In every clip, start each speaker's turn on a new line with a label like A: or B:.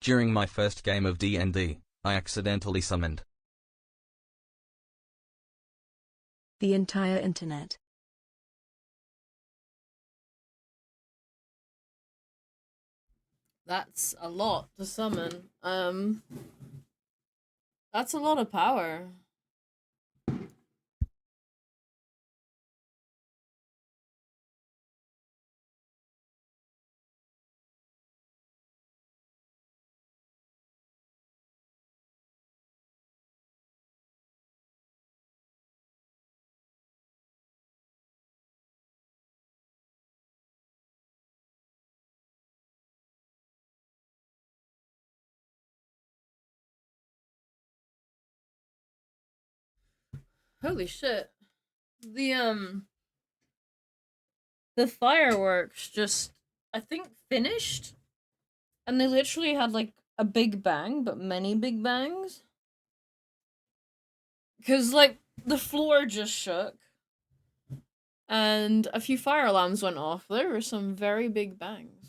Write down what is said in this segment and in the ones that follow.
A: During my first game of D&D, I accidentally summoned
B: the entire internet.
C: That's a lot to summon. That's a lot of power. Holy shit. The the fireworks just, I think, finished, and they literally had like a big bang, but many big bangs. Cause like the floor just shook and a few fire alarms went off. There were some very big bangs.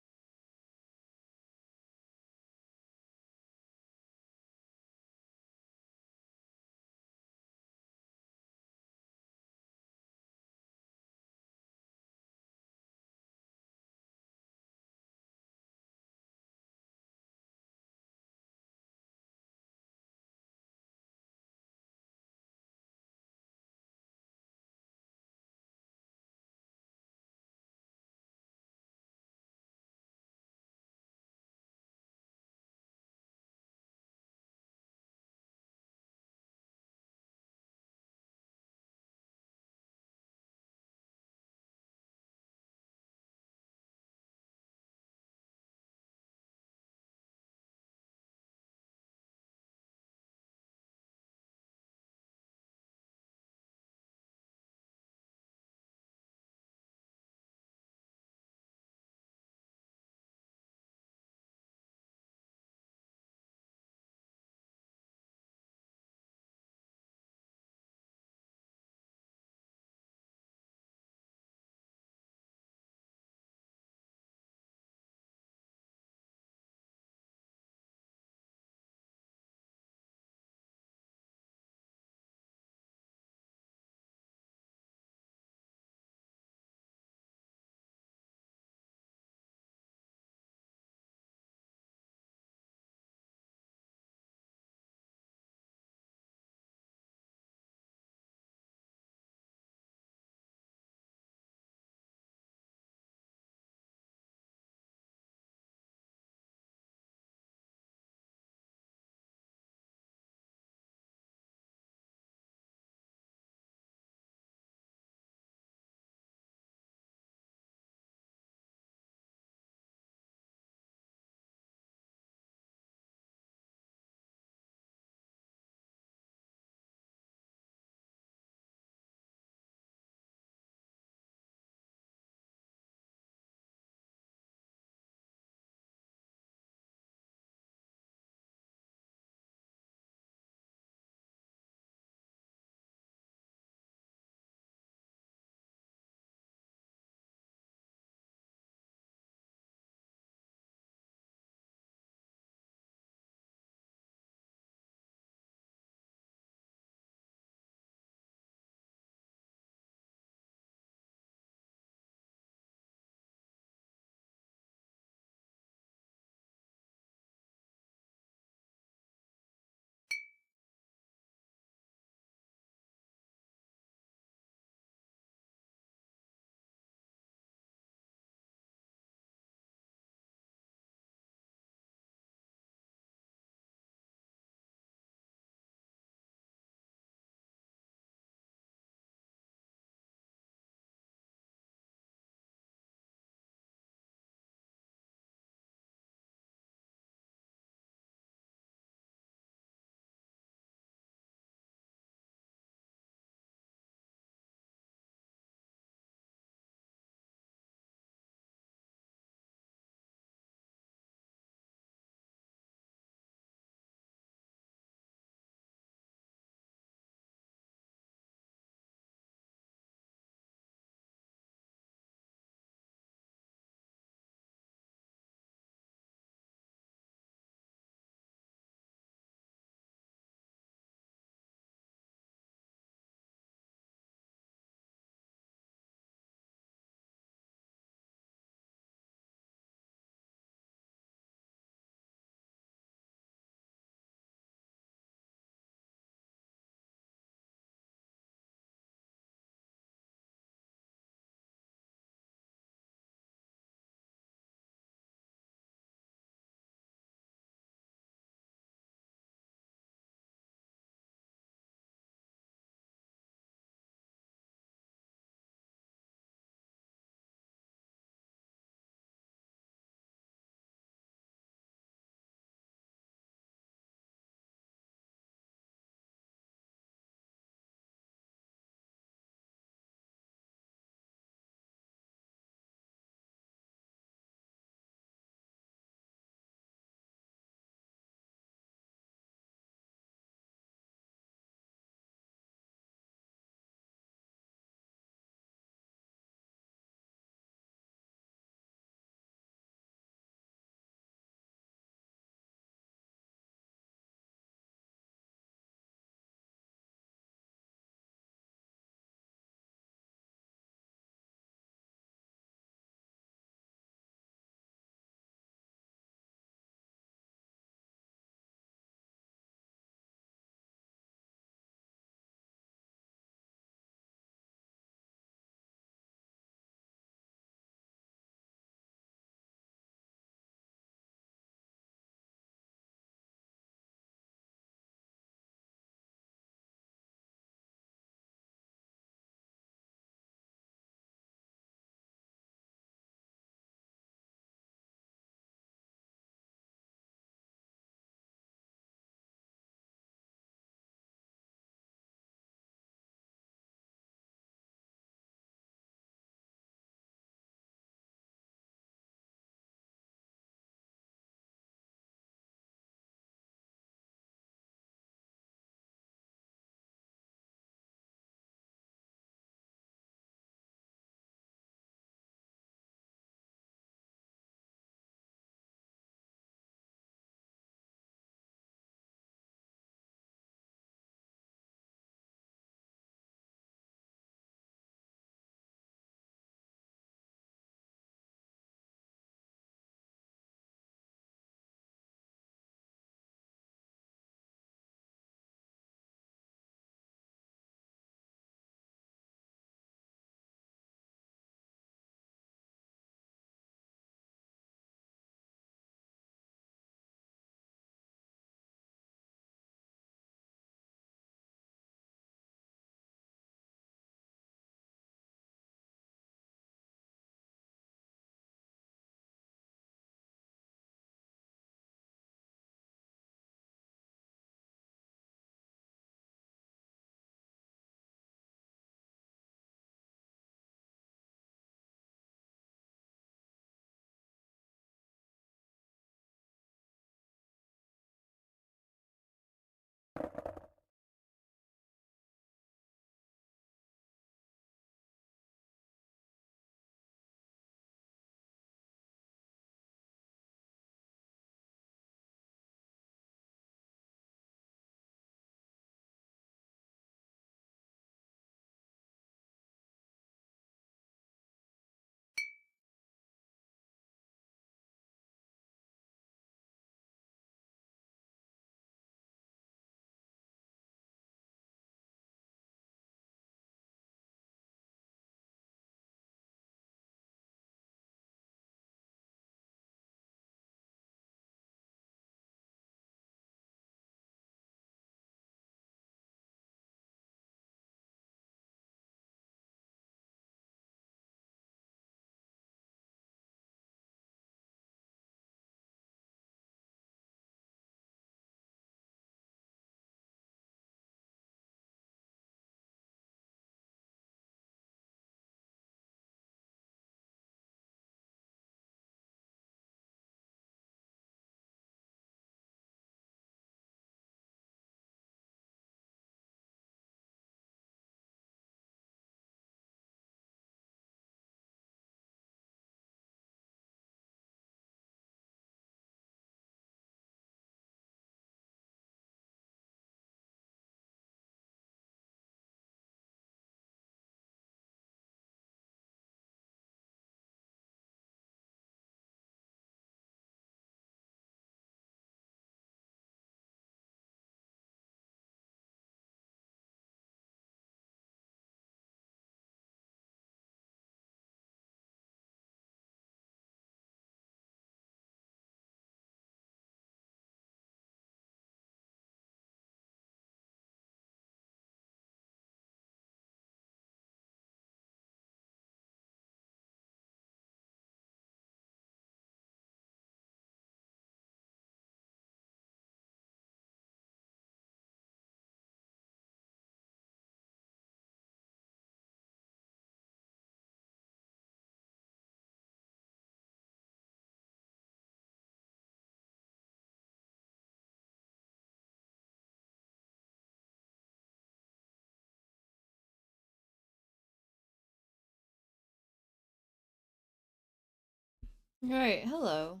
C: Alright, hello.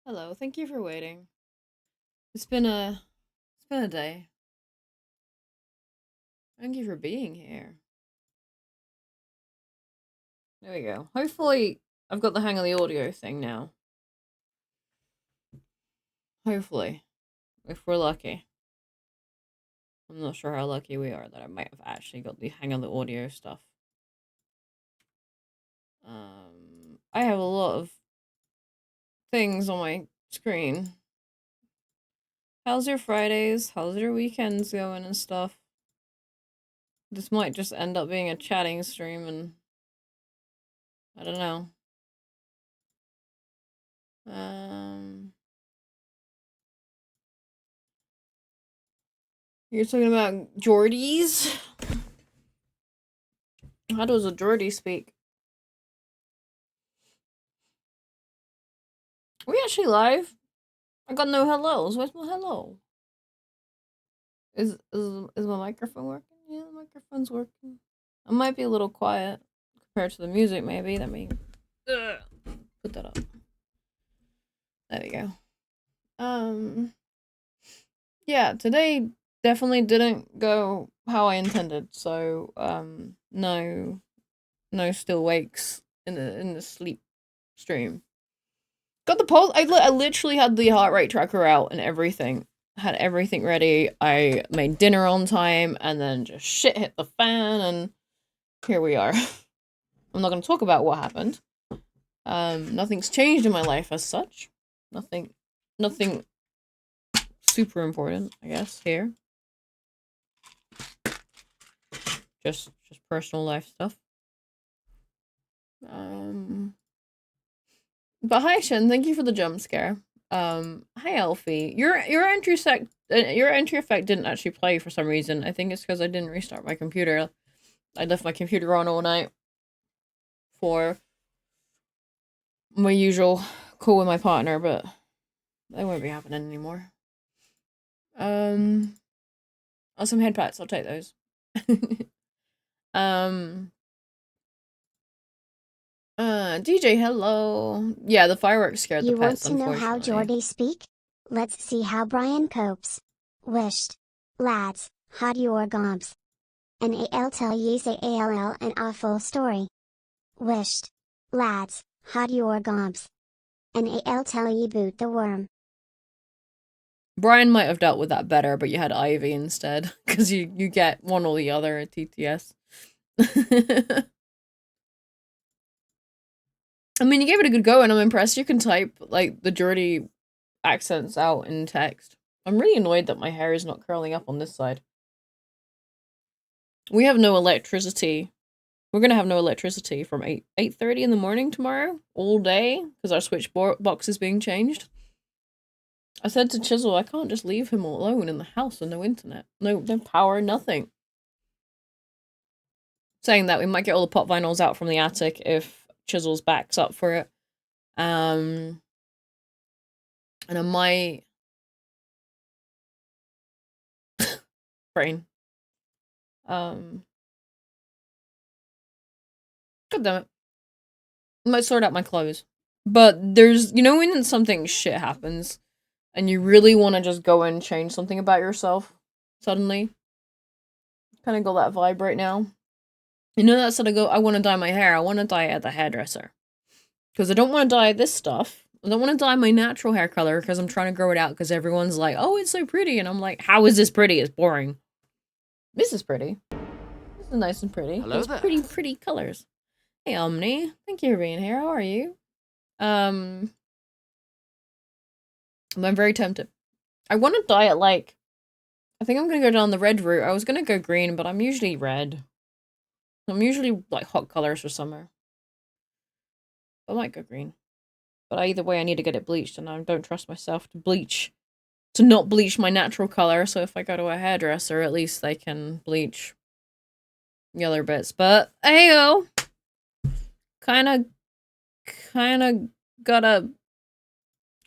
C: Hello, thank you for waiting. It's been a day. Thank you for being here. There we go. Hopefully I've got the hang of the audio thing now. Hopefully. If we're lucky. I'm not sure how lucky we are that I might have actually got the hang of the audio stuff. I have a lot of things on my screen. How's your Fridays? How's your weekends going and stuff? This might just end up being a chatting stream and I don't know. You're talking about Geordies? How does a Geordie speak? Are we actually live? I got no hellos. Where's my hello? Is my microphone working? Yeah, the microphone's working. I might be a little quiet compared to the music, maybe. Let me put that up. There we go. Yeah, today definitely didn't go how I intended. So, no still wakes in the sleep stream. Got the pulse. I literally had the heart rate tracker out and everything. Had everything ready. I made dinner on time, and then just shit hit the fan, and here we are. I'm not going to talk about what happened. Nothing's changed in my life as such. Nothing super important, I guess, here. Just personal life stuff. But hi Shen, thank you for the jump scare. Hi Elfie. Your entry effect didn't actually play for some reason. I think it's because I didn't restart my computer. I left my computer on all night for my usual call with my partner, but that won't be happening anymore. Some head pats, I'll take those. DJ, hello. Yeah, the fireworks scared the pets, unfortunately.
D: You want to know how Geordie speak? Let's see how Brian copes. Wished. Lads, how do your gobs? An AL tell ye say ALL an awful story. Wished. Lads, how do your gobs? An AL tell ye boot the worm.
C: Brian might have dealt with that better, but you had Ivy instead, because you get one or the other at TTS. I mean, you gave it a good go, and I'm impressed you can type, like, the Geordie accents out in text. I'm really annoyed that my hair is not curling up on this side. We have no electricity. We're gonna have no electricity from 8:30 in the morning tomorrow, all day, because our switch box is being changed. I said to Chisel, I can't just leave him alone in the house with no internet. No power, nothing. Saying that, we might get all the pop vinyls out from the attic if Chisel's backs up for it. And I might... brain. God damn it. I might sort out my clothes. But there's, you know when something shit happens, and you really want to just go and change something about yourself, suddenly? Kind of got that vibe right now. You know that sort of go, I want to dye my hair, I want to dye it at the hairdresser. Because I don't want to dye this stuff. I don't want to dye my natural hair color because I'm trying to grow it out because everyone's like, oh, it's so pretty. And I'm like, how is this pretty? It's boring. This is pretty. This is nice and pretty.
E: Hello there.
C: Pretty colors. Hey, Omni. Thank you for being here. How are you? I'm very tempted. I want to dye it like... I think I'm going to go down the red route. I was going to go green, but I'm usually red. I'm usually like hot colors for summer. I might go green. But either way, I need to get it bleached, and I don't trust myself to not bleach my natural color, so if I go to a hairdresser, at least they can bleach the other bits. But, hey-o! Kinda gotta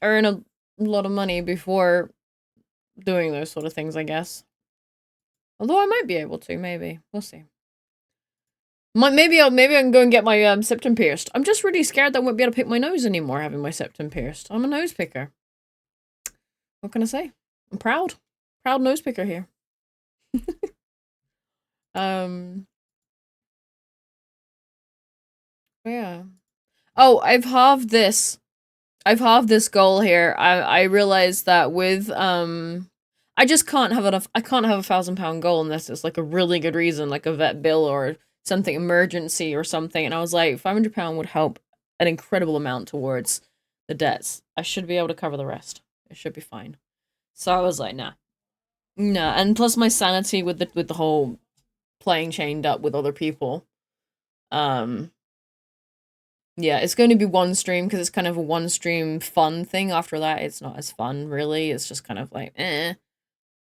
C: earn a lot of money before doing those sort of things, I guess. Although I might be able to, maybe. We'll see. Maybe I can go and get my septum pierced. I'm just really scared that I won't be able to pick my nose anymore having my septum pierced. I'm a nose picker. What can I say? I'm proud. Proud nose picker here. Yeah. Oh, I've halved this. I've halved this goal here. I realized that with I just can't have enough. I can't have £1,000 goal unless it's like a really good reason, like a vet bill or something emergency or something. And I was like, £500 would help an incredible amount towards the debts. I should be able to cover the rest. It should be fine. So I was like, nah, nah. And plus my sanity with the whole playing chained up with other people. Yeah, it's going to be one stream because it's kind of a one stream fun thing. After that, it's not as fun, really. It's just kind of like, eh.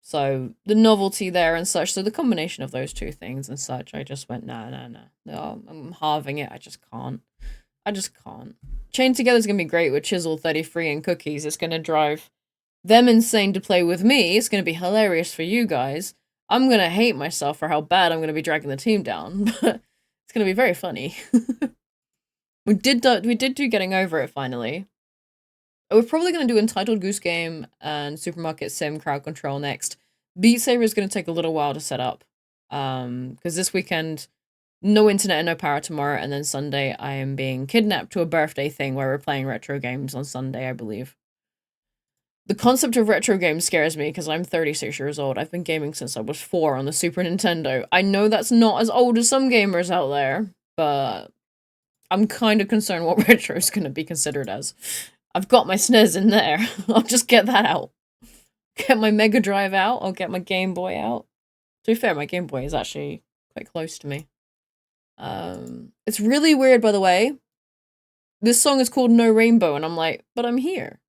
C: So, the novelty there and such. So, the combination of those two things and such, I just went, nah. No, I'm halving it. I just can't. Chained Together is going to be great with Chisel 33 and Cookies. It's going to drive them insane to play with me. It's going to be hilarious for you guys. I'm going to hate myself for how bad I'm going to be dragging the team down. But it's going to be very funny. We did do Getting Over It finally. We're probably going to do Entitled Goose Game and Supermarket Sim Crowd Control next. Beat Saber is going to take a little while to set up. Because this weekend, no internet and no power tomorrow, and then Sunday I am being kidnapped to a birthday thing where we're playing retro games on Sunday, I believe. The concept of retro games scares me because I'm 36 years old. I've been gaming since I was 4 on the Super Nintendo. I know that's not as old as some gamers out there, but I'm kind of concerned what retro is going to be considered as. I've got my SNES in there. I'll just get that out. Get my Mega Drive out. I'll get my Game Boy out. To be fair, my Game Boy is actually quite close to me. It's really weird, by the way. This song is called No Rainbow, and I'm like, but I'm here.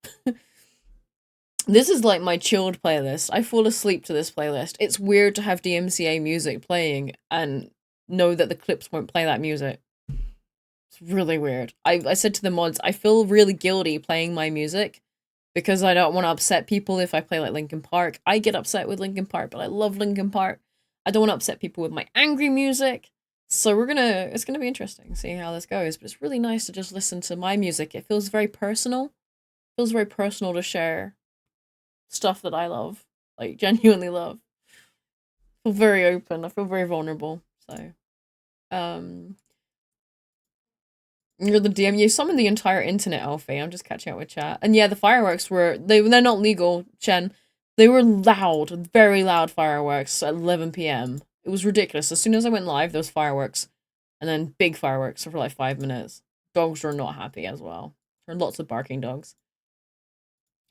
C: This is like my chilled playlist. I fall asleep to this playlist. It's weird to have DMCA music playing and know that the clips won't play that music. It's really weird. I said to the mods, I feel really guilty playing my music because I don't want to upset people if I play like Linkin Park. I get upset with Linkin Park, but I love Linkin Park. I don't want to upset people with my angry music. So it's gonna be interesting seeing how this goes, but it's really nice to just listen to my music. It feels very personal. It feels very personal to share stuff that I love, like genuinely love. I feel very open. I feel very vulnerable. So, you're the DM. You summoned the entire internet, Alfie. I'm just catching up with chat. And yeah, the fireworks they're not legal, Chen. They were loud, very loud fireworks at 11 p.m. It was ridiculous. As soon as I went live, there was fireworks. And then big fireworks for like 5 minutes. Dogs were not happy as well. There were lots of barking dogs.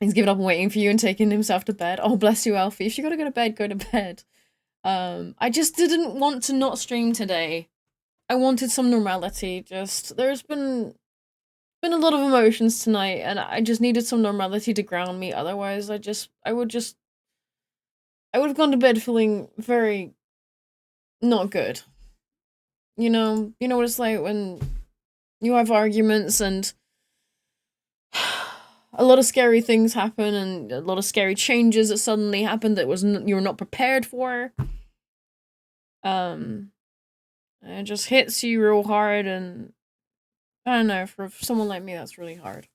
C: He's given up on waiting for you and taking himself to bed. Oh, bless you, Alfie. If you gotta go to bed, go to bed. I just didn't want to not stream today. I wanted some normality. There's been a lot of emotions tonight, and I just needed some normality to ground me. Otherwise, I would have gone to bed feeling very not good. You know what it's like when you have arguments and a lot of scary things happen and a lot of scary changes that suddenly happened that you were not prepared for. It just hits you real hard, and I don't know, for someone like me, that's really hard.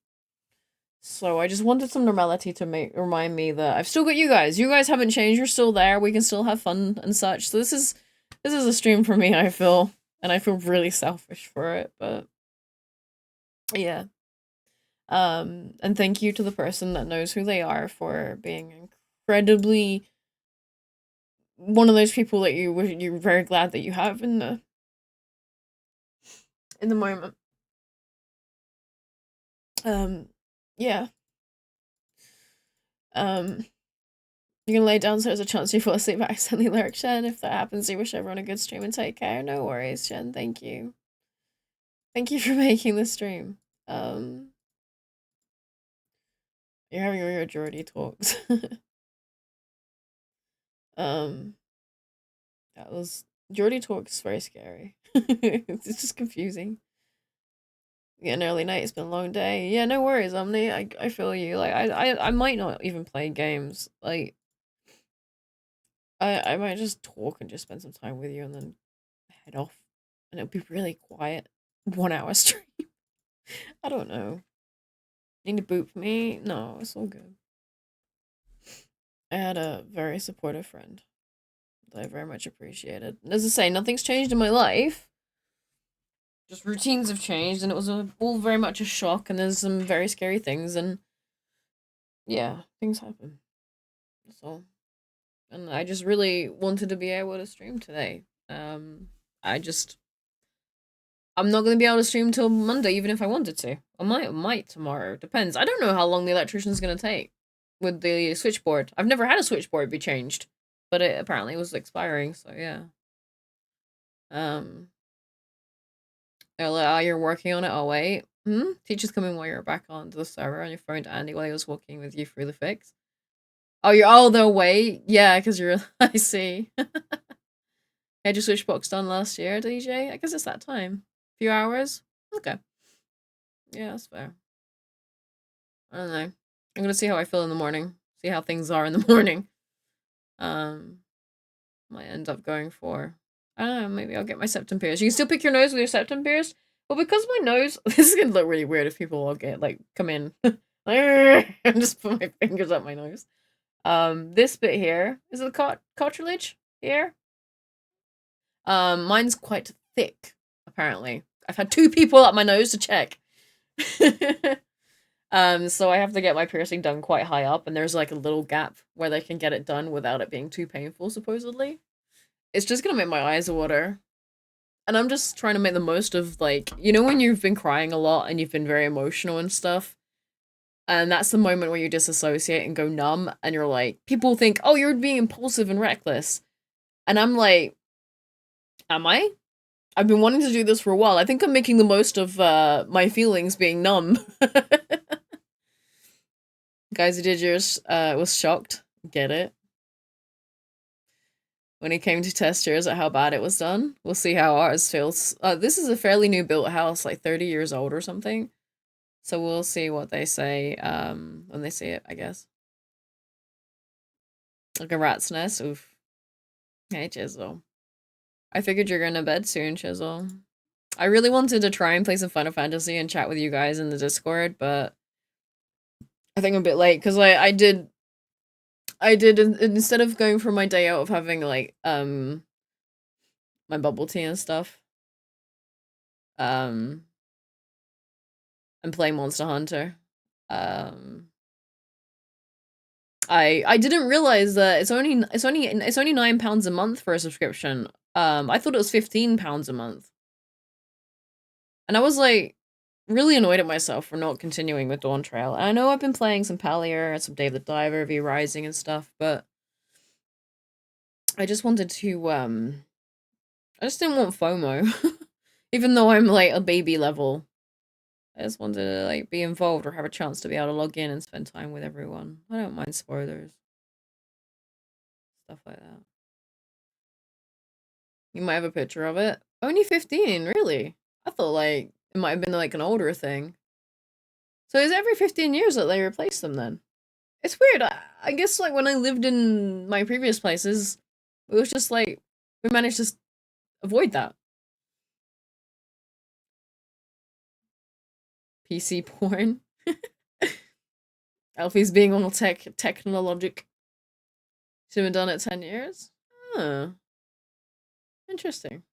C: So I just wanted some normality to remind me that I've still got you guys. You guys haven't changed. You're still there. We can still have fun and such. So this is a stream for me, I feel. And I feel really selfish for it, but yeah. And thank you to the person that knows who they are for being incredibly one of those people that you're very glad that you have in the moment. Yeah. You can lay down so there's a chance you fall asleep but accidentally lurk, Shen. If that happens, you wish everyone a good stream and take care. No worries, Shen. Thank you. Thank you for making the stream. You're having your majority talks. That was Geordie talks very scary. It's just confusing. Yeah, an early night. It's been a long day. Yeah, no worries, Omni. I feel you. Like I might not even play games. Like I might just talk and just spend some time with you and then head off. and it'll be really quiet. 1 hour stream. I don't know. Need to boop me? No, it's all good. I had a very supportive friend that I very much appreciated. And as I say, nothing's changed in my life. Just routines have changed, and it was all very much a shock, and there's some very scary things, and yeah, things happen. So, and I just really wanted to be able to stream today. I'm not going to be able to stream till Monday, even if I wanted to. I might tomorrow. Depends. I don't know how long the electrician's going to take with the switchboard. I've never had a switchboard be changed, but it apparently was expiring, so yeah. They're like, oh, you're working on it? Oh, wait. Teacher's coming while you're back onto the server on your phone to Andy while he was walking with you through the fix. Oh, they'll wait? Yeah, because you're... I see. Had your switchbox done last year, DJ? I guess it's that time. Few hours? Okay. Yeah, that's fair. I don't know. I'm gonna see how I feel in the morning. See how things are in the morning. Might end up going for... I don't know, maybe I'll get my septum pierced. You can still pick your nose with your septum pierced? Well, because my nose... This is gonna look really weird if people all get, like, come in. And just put my fingers up my nose. This bit here is the cartilage here. Mine's quite thick, apparently. I've had 2 people up my nose to check. So I have to get my piercing done quite high up, and there's like a little gap where they can get it done without it being too painful, supposedly. It's just gonna make my eyes water. And I'm just trying to make the most of, like, you know when you've been crying a lot and you've been very emotional and stuff? And that's the moment where you disassociate and go numb, and you're like, people think, oh, you're being impulsive and reckless. And I'm like, am I? I've been wanting to do this for a while. I think I'm making the most of my feelings being numb. Guys who did yours was shocked. Get it? When he came to test yours at how bad it was done. We'll see how ours feels. This is a fairly new built house, like 30 years old or something. So we'll see what they say when they see it, I guess. Like a rat's nest. Oof. Hey, Chisel. I figured you're going to bed soon, Chisel. I really wanted to try and play some Final Fantasy and chat with you guys in the Discord, but I think I'm a bit late because I did instead of going for my day out of having like my bubble tea and stuff, and playing Monster Hunter. I didn't realize that it's only £9 a month for a subscription. I thought it was £15 a month. And I was like really annoyed at myself for not continuing with Dawntrail. And I know I've been playing some Palier and some Dave the Diver, V Rising and stuff, but I just wanted to I just didn't want FOMO. Even though I'm like a baby level. I just wanted to like be involved or have a chance to be able to log in and spend time with everyone. I don't mind spoilers. Stuff like that. You might have a picture of it. Only 15, really? I thought like it might have been like an older thing. So is it every 15 years that they replace them then? It's weird. I guess like when I lived in my previous places, it was just like we managed to avoid that. PC porn. Alfie's being all technologic. Should have done it 10 years? Huh. Interesting.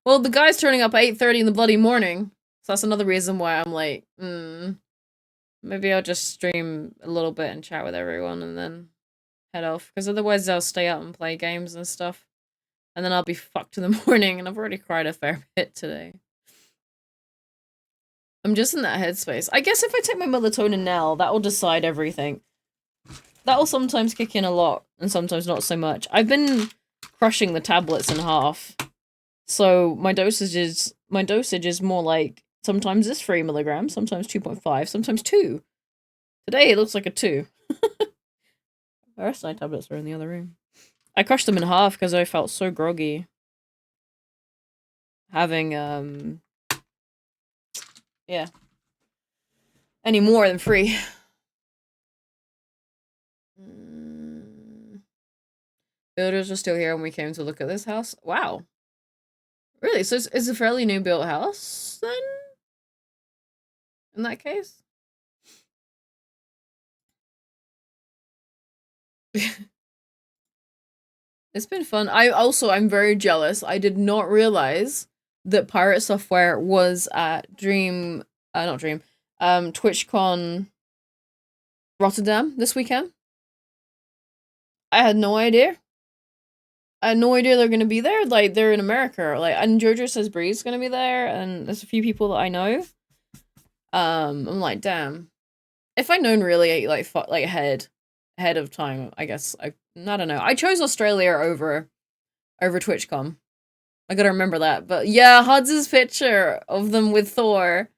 C: Well, the guy's turning up at 8:30 in the bloody morning. So that's another reason why I'm like, maybe I'll just stream a little bit and chat with everyone and then head off. Because otherwise I'll stay up and play games and stuff. And then I'll be fucked in the morning, and I've already cried a fair bit today. I'm just in that headspace. I guess if I take my melatonin now, that will decide everything. That will sometimes kick in a lot, and sometimes not so much. I've been crushing the tablets in half. So my dosage is more like, sometimes it's 3 milligrams, sometimes 2.5, sometimes 2. Today it looks like a 2. The rest of my tablets are in the other room. I crushed them in half because I felt so groggy. Having, yeah. Any more than 3. Builders were still here when we came to look at this house. Wow. Really? So it's a fairly new built house then? In that case? It's been fun. I'm very jealous. I did not realize that Pirate Software was at TwitchCon Rotterdam this weekend. I had no idea. I had no idea they're gonna be there. Like, they're in America. Like, and Jojo says Bree's gonna be there, and there's a few people that I know. I'm like, damn. If I'd known really like ahead of time, I guess I don't know. I chose Australia over TwitchCon. I gotta remember that. But yeah, Huds' picture of them with Thor.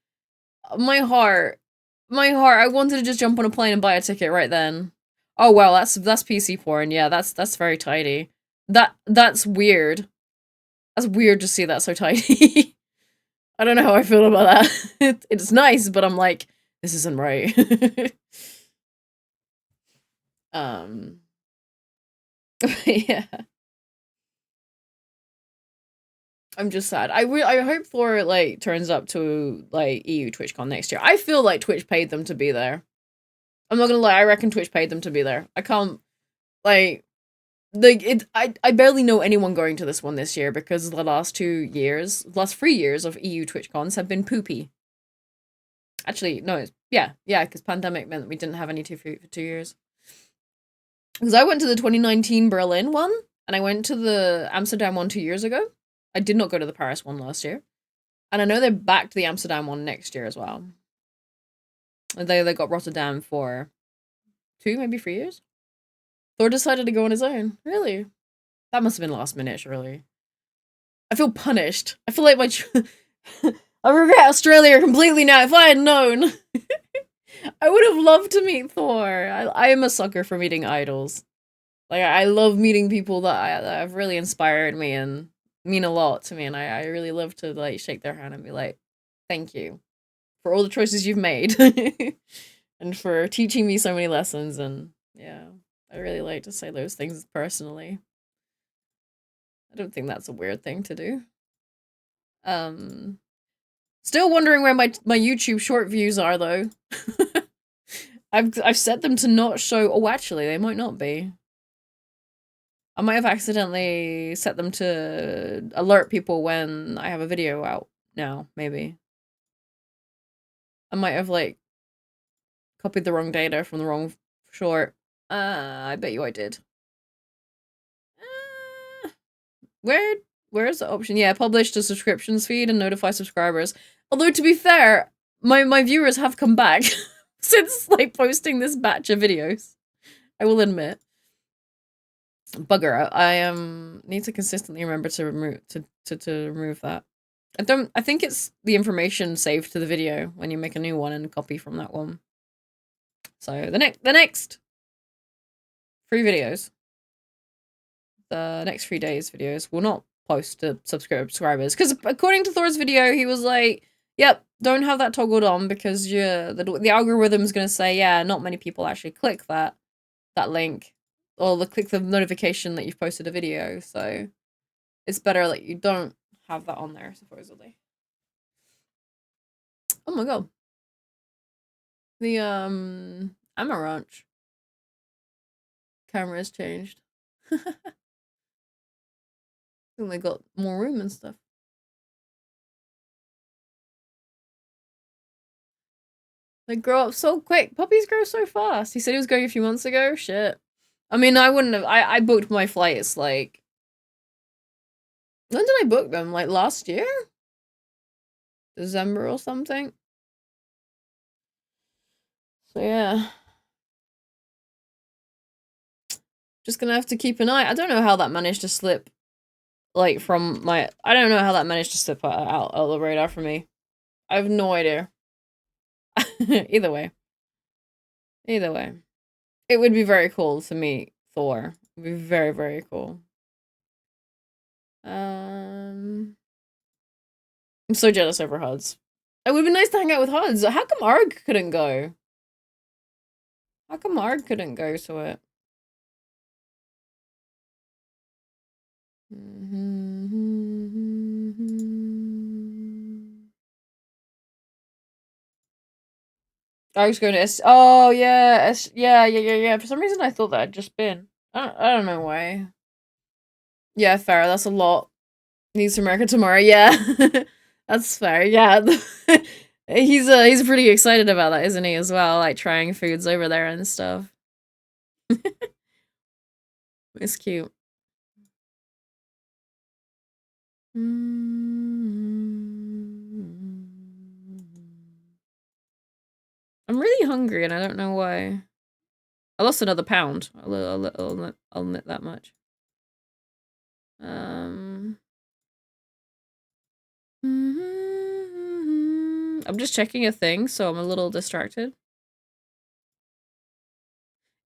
C: My heart. I wanted to just jump on a plane and buy a ticket right then. Oh wow, that's PC porn. Yeah, that's very tidy. That's weird. That's weird to see that so tidy. I don't know how I feel about that. It's nice, but I'm like, this isn't right. Yeah. I'm just sad. I hope Thor like turns up to like EU TwitchCon next year. I feel like Twitch paid them to be there. I'm not gonna lie, I reckon Twitch paid them to be there. I can't like I barely know anyone going to this one this year because the last 3 years of EU TwitchCons have been poopy. Actually, no, yeah, because pandemic meant that we didn't have any for 2 years. Because I went to the 2019 Berlin one, and I went to the Amsterdam one 2 years ago. I did not go to the Paris one last year. And I know they're back to the Amsterdam one next year as well. And they got Rotterdam for 2, maybe 3 years. Thor decided to go on his own. Really? That must have been last minute, really. I feel punished. I feel like I regret Australia completely now. If I had known, I would have loved to meet Thor. I am a sucker for meeting idols. Like, I love meeting people that have really inspired me and mean a lot to me, and I really love to like shake their hand and be like, thank you for all the choices you've made and for teaching me so many lessons. And yeah, I really like to say those things personally. I don't think that's a weird thing to do. Still wondering where my YouTube short views are though. I've set them to not show. Oh, actually, they might not be. I might have accidentally set them to alert people when I have a video out now, maybe. I might have, like, copied the wrong data from the wrong short. I bet you I did. Where's the option? Yeah, publish the subscriptions feed and notify subscribers. Although, to be fair, my viewers have come back since, like, posting this batch of videos. I will admit. Bugger, I need to consistently remember to remove that. I think it's the information saved to the video when you make a new one and copy from that one. So the next 3 videos, the next 3 days videos will not post to subscribers, because according to Thor's video, he was like, yep, don't have that toggled on because the algorithm is going to say, yeah, not many people actually click that link or click the notification that you've posted a video, so it's better that you don't have that on there, supposedly. Oh my god. The Amaranch camera has changed. I think they got more room and stuff. They grow up so quick. Puppies grow so fast. He said he was going a few months ago. Shit. I mean, I wouldn't have. I booked my flights like. When did I book them? Like last year? December or something? So yeah. Just gonna have to keep an eye. I don't know how that managed to slip. Like from my. I don't know how that managed to slip out of the radar for me. I have no idea. Either way. It would be very cool to meet Thor. It would be very, very cool. I'm so jealous over Huds. It would be nice to hang out with Huds. How come Arg couldn't go? How come Arg couldn't go to it? I was going to oh yeah, yeah. For some reason I thought that had just been. I don't know why. Yeah, fair. That's a lot. Needs to America tomorrow. Yeah, that's fair. Yeah, he's pretty excited about that, isn't he? As well, like trying foods over there and stuff. It's cute. I'm really hungry and I don't know why. I lost another pound. I'll admit that much. I'm just checking a thing, so I'm a little distracted.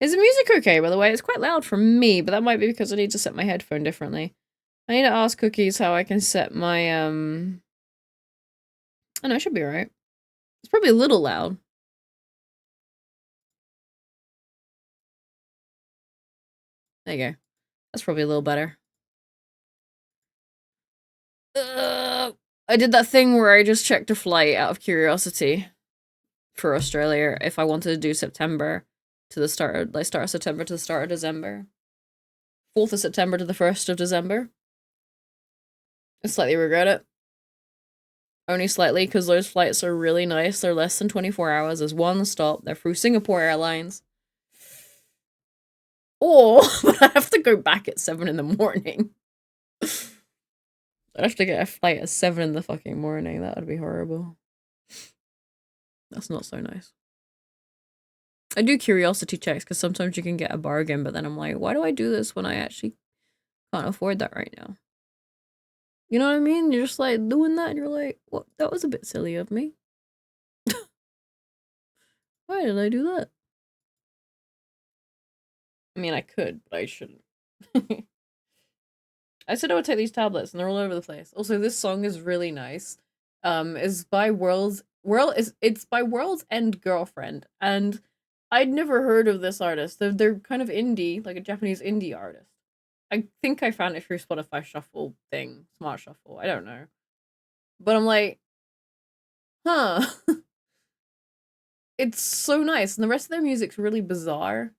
C: Is the music okay, by the way? It's quite loud for me, but that might be because I need to set my headphone differently. I need to ask Cookies how I can set my, I know, it should be alright. It's probably a little loud. There you go. That's probably a little better. I did that thing where I just checked a flight out of curiosity for Australia if I wanted to do September to the start of, like, start of September to the start of December. 4th of September to the 1st of December. I slightly regret it. Only slightly, because those flights are really nice. They're less than 24 hours. There's one stop. They're through Singapore Airlines. Or, but I have to go back at 7 in the morning. I'd have to get a flight at 7 in the fucking morning. That would be horrible. That's not so nice. I do curiosity checks because sometimes you can get a bargain, but then I'm like, why do I do this when I actually can't afford that right now? You know what I mean? You're just like doing that and you're like, what? That was a bit silly of me. Why did I do that? I mean, I could, but I shouldn't. I said I would take these tablets and they're all over the place. Also, this song is really nice. Is by it's by World's End Girlfriend, and I'd never heard of this artist. They're kind of indie, like a Japanese indie artist. I think I found it through Spotify Shuffle thing, Smart Shuffle. I don't know, but I'm like, huh. It's so nice, and the rest of their music's really bizarre.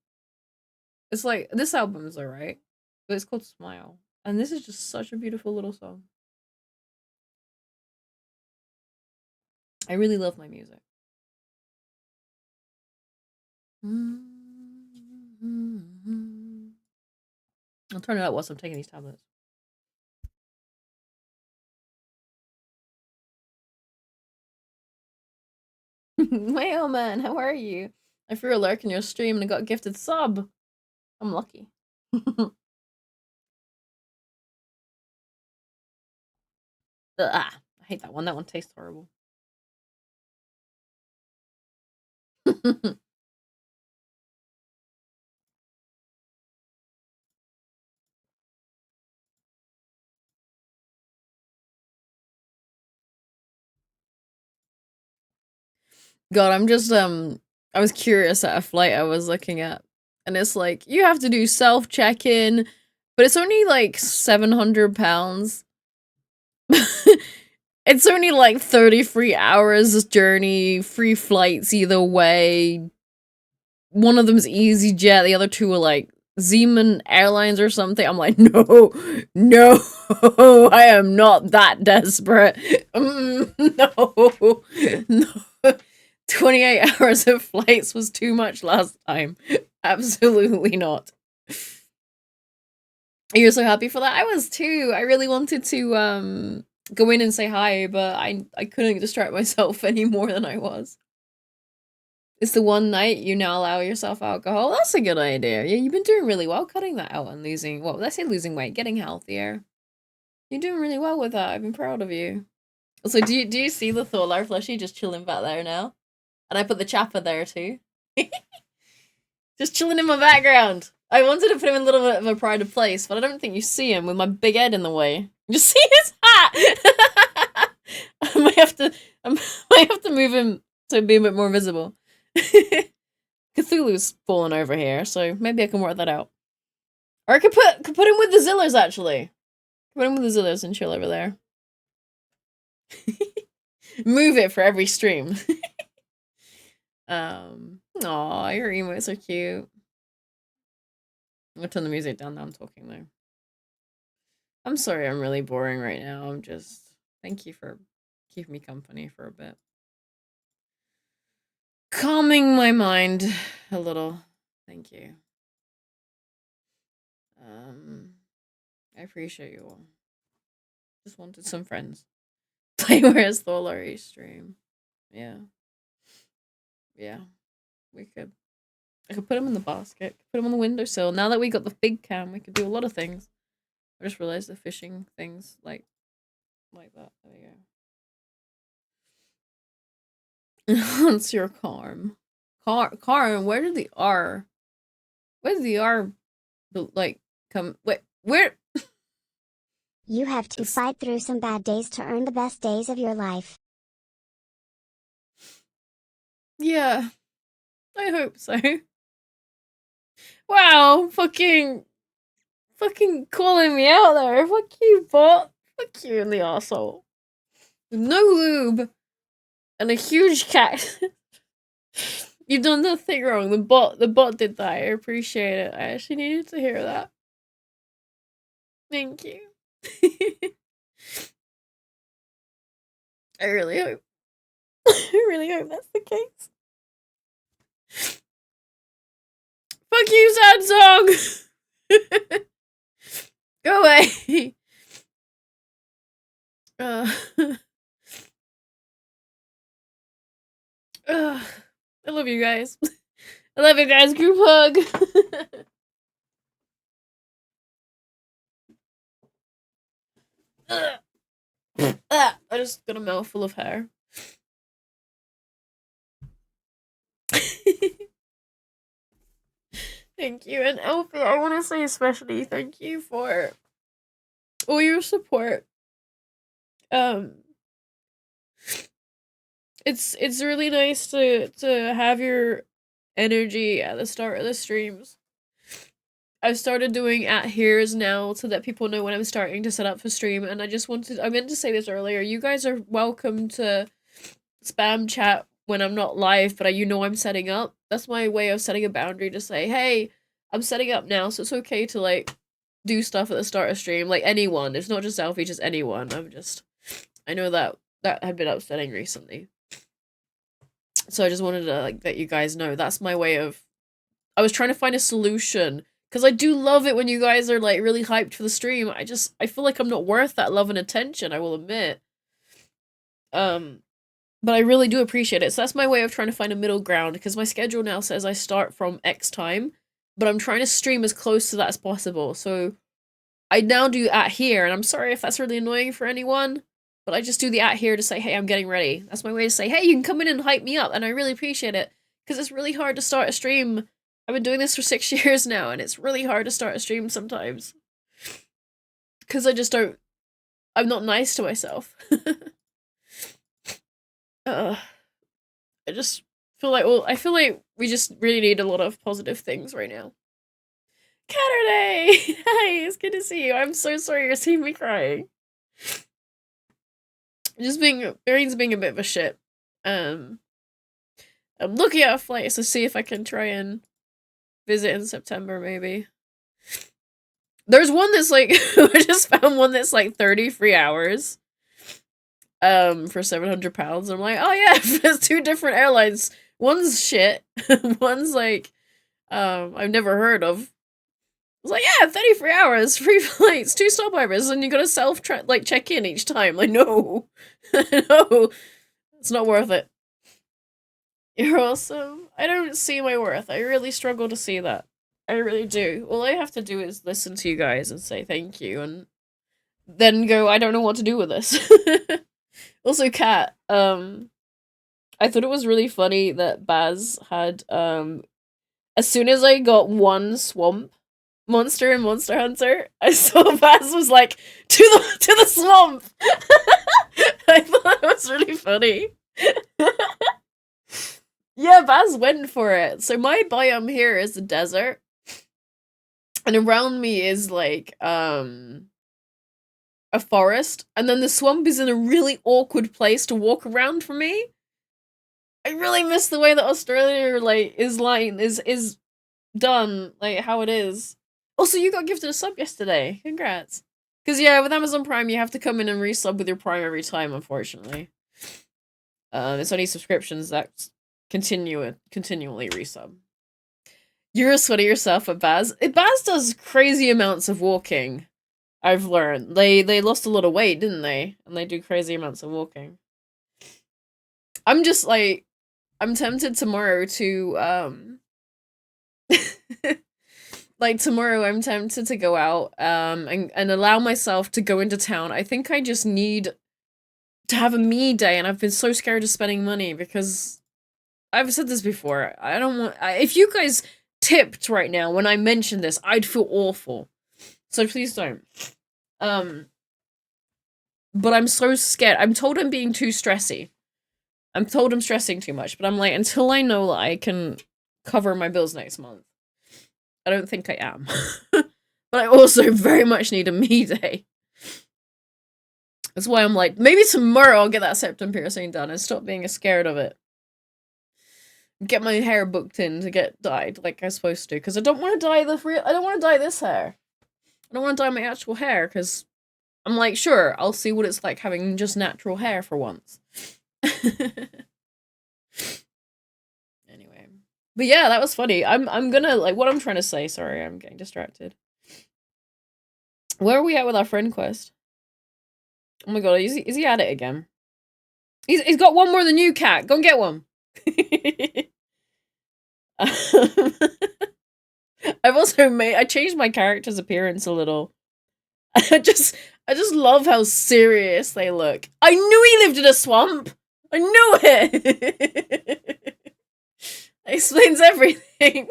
C: It's like this album is alright, but it's called Smile, and this is just such a beautiful little song. I really love my music. I'll turn it up whilst I'm taking these tablets. Well, man, how are you? I threw a lurk in your stream and got a gifted sub. I'm lucky. I hate that one. That one tastes horrible. God, I'm just I was curious at a flight I was looking at, and it's like you have to do self check-in, but it's only like £700. It's only like 33 hours journey, free flights either way. One of them's EasyJet, the other two are like Zeeman Airlines or something. I'm like, no, I am not that desperate. No. 28 hours of flights was too much last time. Absolutely not. You're so happy for that? I was too. I really wanted to go in and say hi, but I couldn't distract myself any more than I was. It's the one night you now allow yourself alcohol. That's a good idea. Yeah, you've been doing really well cutting that out and losing, well, let's say losing weight, getting healthier. You're doing really well with that. I've been proud of you. Also, do you see the Thorlar plushie just chilling back there now? And I put the Chapper there too. Just chilling in my background. I wanted to put him in a little bit of a pride of place, but I don't think you see him with my big head in the way. You see his hat! I might have to move him to be a bit more visible. Cthulhu's fallen over here, so maybe I can work that out. Or I could put him with the Zillers, actually. Put him with the Zillers and chill over there. Move it for every stream. Aw, your emotes are cute. I'm gonna turn the music down now I'm talking though. I'm sorry I'm really boring right now. I'm just thank you for keeping me company for a bit. Calming my mind a little. Thank you. I appreciate you all. Just wanted some friends. Play Where's the Laurie stream. Yeah. Yeah. We could. I could put him in the basket. Put him on the windowsill. Now that we got the big cam, we could do a lot of things. I just realized the fishing things like that. There you go. Enhance your calm. Calm. Where did the R? Where did the R, like, come? Wait, where?
D: You have to fight through some bad days to earn the best days of your life.
C: Yeah. I hope so. Wow, fucking calling me out there. Fuck you, bot. Fuck you in the arsehole. No lube. And a huge cat. You've done nothing wrong. The bot did that. I appreciate it. I actually needed to hear that. Thank you. I really hope that's the case. Fuck you, sad song! Go away! I love you guys. I love you guys. Group hug. I just got a mouthful of hair. Thank you, and Elfie, I want to say especially thank you for all your support. It's really nice to have your energy at the start of the streams. I've started doing at here's now so that people know when I'm starting to set up for stream, and I meant to say this earlier, you guys are welcome to spam chat when I'm not live, but I'm setting up. That's my way of setting a boundary to say, hey, I'm setting up now, so it's okay to, like, do stuff at the start of stream. Like, anyone. It's not just Alfie, just anyone. I know that had been upsetting recently. So I just wanted to, like, let you guys know. That's my way of... I was trying to find a solution. Because I do love it when you guys are, like, really hyped for the stream. I feel like I'm not worth that love and attention, I will admit. But I really do appreciate it. So that's my way of trying to find a middle ground, because my schedule now says I start from X time, but I'm trying to stream as close to that as possible. So I now do at here, and I'm sorry if that's really annoying for anyone, but I just do the at here to say, hey, I'm getting ready. That's my way to say, hey, you can come in and hype me up, and I really appreciate it, because it's really hard to start a stream. I've been doing this for 6 years now, and it's really hard to start a stream sometimes. Because I'm not nice to myself. I just feel like, I feel like we just really need a lot of positive things right now. Catterday! Hi, it's good to see you. I'm so sorry you're seeing me crying. Baring's being a bit of a shit. I'm looking at flights to see if I can try and visit in September, maybe. There's one that's like, I just found one that's like 30 free hours. For £700. I'm like, oh yeah, there's 2 different airlines. One's shit. One's like, I've never heard of. I was like, yeah, 30 free hours, free flights, 2 stopovers, and you gotta check in each time. Like, no. No. It's not worth it. You're awesome. I don't see my worth. I really struggle to see that. I really do. All I have to do is listen to you guys and say thank you, and then go, I don't know what to do with this. Also, Kat, I thought it was really funny that Baz had, as soon as I got one swamp monster in Monster Hunter, I saw Baz was like, to the swamp! I thought it was really funny. Yeah, Baz went for it. So my biome here is the desert, and around me is, like, a forest, and then the swamp is in a really awkward place to walk around for me. I really miss the way that Australia like is done, like how it is. Also, you got gifted a sub yesterday. Congrats. Because yeah, with Amazon Prime, you have to come in and resub with your Prime every time. Unfortunately, it's only subscriptions that continually resub. You're a sweaty yourself at Baz. Baz does crazy amounts of walking. I've learned they lost a lot of weight, didn't they? And they do crazy amounts of walking. I'm just like, I'm tempted tomorrow to like tomorrow I'm tempted to go out and allow myself to go into town. I think I just need to have a me day, and I've been so scared of spending money because I've said this before. I don't want if you guys tipped right now when I mentioned this, I'd feel awful. So please don't. But I'm so scared. I'm told I'm being too stressy. I'm told I'm stressing too much, but I'm like, until I know that I can cover my bills next month, I don't think I am. But I also very much need a me day. That's why I'm like, maybe tomorrow I'll get that septum piercing done and stop being scared of it. Get my hair booked in to get dyed like I'm supposed to, because I don't want to dye I don't want to dye this hair. I don't want to dye my actual hair, because I'm like, sure, I'll see what it's like having just natural hair for once. Anyway. But yeah, that was funny. I'm gonna, like, what I'm trying to say, sorry, I'm getting distracted. Where are we at with our friend quest? Oh my god, is he at it again? He's got one more than you, Cat. Go and get one. I changed my character's appearance a little. I just love how serious they look. I knew he lived in a swamp. I knew it. Explains everything.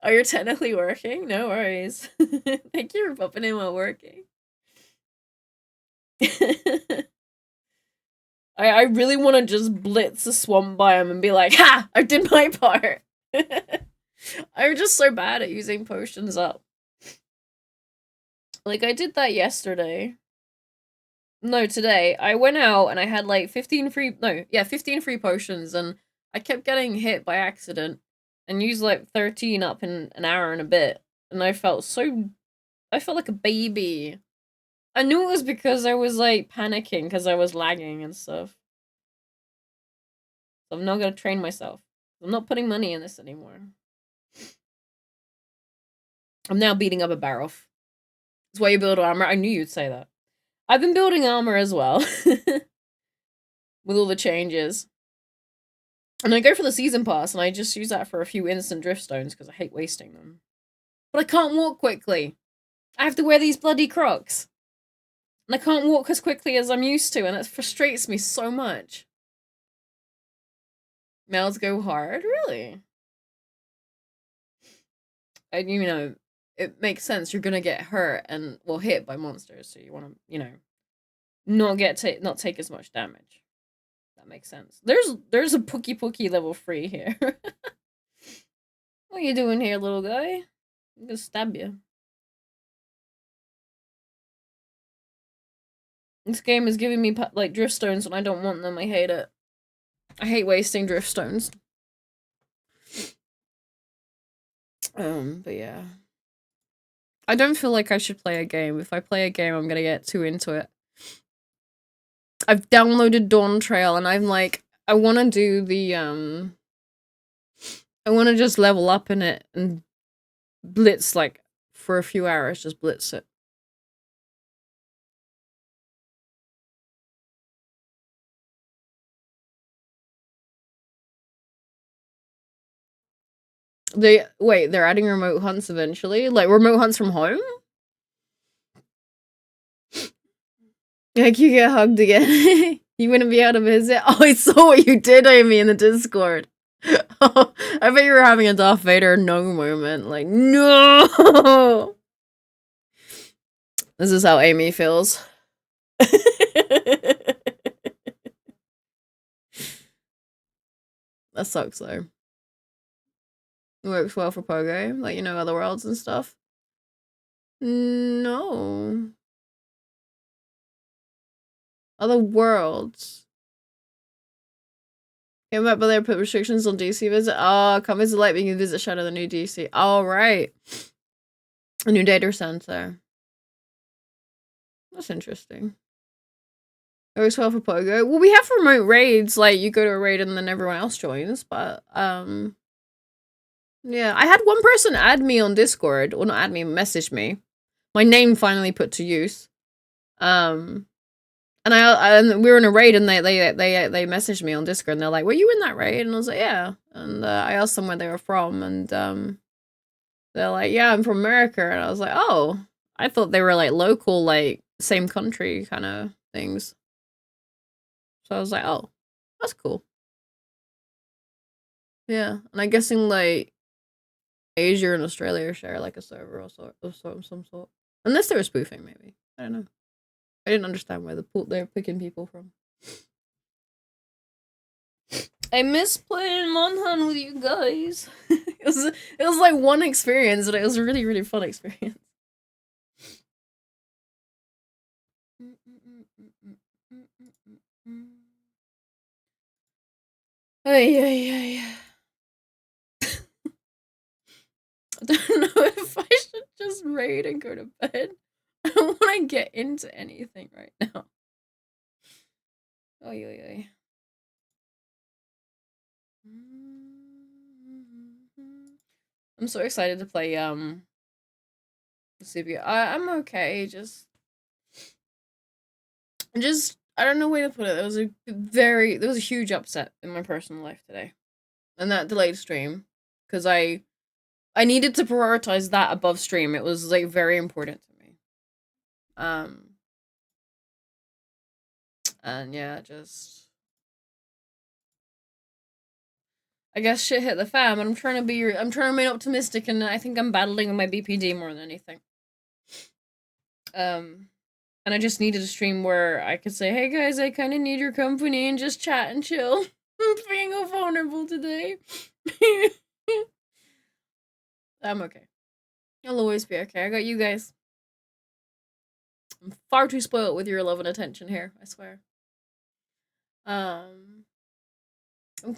C: Oh, you're technically working? No worries. Thank you for popping in while working. I really want to just blitz a swamp biome and be like, ha! I did my part. I'm just so bad at using potions up. Like, I did that yesterday. No, today. I went out and I had like 15 free potions, and I kept getting hit by accident and used like 13 up in an hour and a bit. And I felt like a baby. I knew it was because I was like panicking because I was lagging and stuff. So I'm not gonna train myself. I'm not putting money in this anymore. I'm now beating up a Baroth. That's why you build armor. I knew you'd say that. I've been building armor as well. With all the changes. And I go for the season pass, and I just use that for a few instant drift stones because I hate wasting them. But I can't walk quickly. I have to wear these bloody Crocs. And I can't walk as quickly as I'm used to, and it frustrates me so much. Males go hard? Really? And, you know, it makes sense. You're gonna get hurt and, well, hit by monsters, so you want to, you know, not take as much damage. That makes sense. There's a Pookie level 3 here. What are you doing here, little guy? I'm gonna stab you. This game is giving me like drift stones when I don't want them. I hate it. I hate wasting drift stones. But yeah. I don't feel like I should play a game. If I play a game, I'm gonna get too into it. I've downloaded Dawntrail, and I'm like, I want to do the, I want to just level up in it and blitz, like, for a few hours, just blitz it. They're adding remote hunts eventually? Like, remote hunts from home? Like, you get hugged again. You wouldn't be able to visit? Oh, I saw what you did, Amy, in the Discord. Oh, I bet you were having a Darth Vader no moment. Like, no! This is how Amy feels. That sucks, though. It works well for Pogo, like, you know, other worlds and stuff. No. Other worlds. Came back, but they put restrictions on DC visit. Oh, come visit Light, you can visit Shadow, the new DC. All right. A new data center. That's interesting. Always well for Pogo. Well, we have remote raids, like you go to a raid and then everyone else joins, but yeah, I had one person add me on Discord, or not add me, message me. My name finally put to use. And we were in a raid and they messaged me on Discord and they're like, "Were you in that raid?" And I was like, "Yeah." And I asked them where they were from, and they're like, "Yeah, I'm from America." And I was like, "Oh, I thought they were like local, like same country kind of things." So I was like, "Oh, that's cool." Yeah, and I'm guessing like Asia and Australia share like a server or some sort, unless they were spoofing, maybe. I don't know. I didn't understand where they're picking people from. I miss playing Monhan with you guys. it was like one experience, but it was a really, really fun experience. I don't know if I should just raid and go to bed. I don't want to get into anything right now. I'm so excited to play CBR. I'm okay, just I don't know way to put it. There was a huge upset in my personal life today. And that delayed stream. Because I needed to prioritize that above stream. It was like very important to me. And yeah, just I guess shit hit the fan, but I'm trying to remain optimistic, and I think I'm battling my BPD more than anything. And I just needed a stream where I could say, "Hey guys, I kind of need your company," and just chat and chill. I'm feeling vulnerable today. I'm okay. I'll always be okay. I got you guys. I'm far too spoiled with your love and attention here, I swear. I'm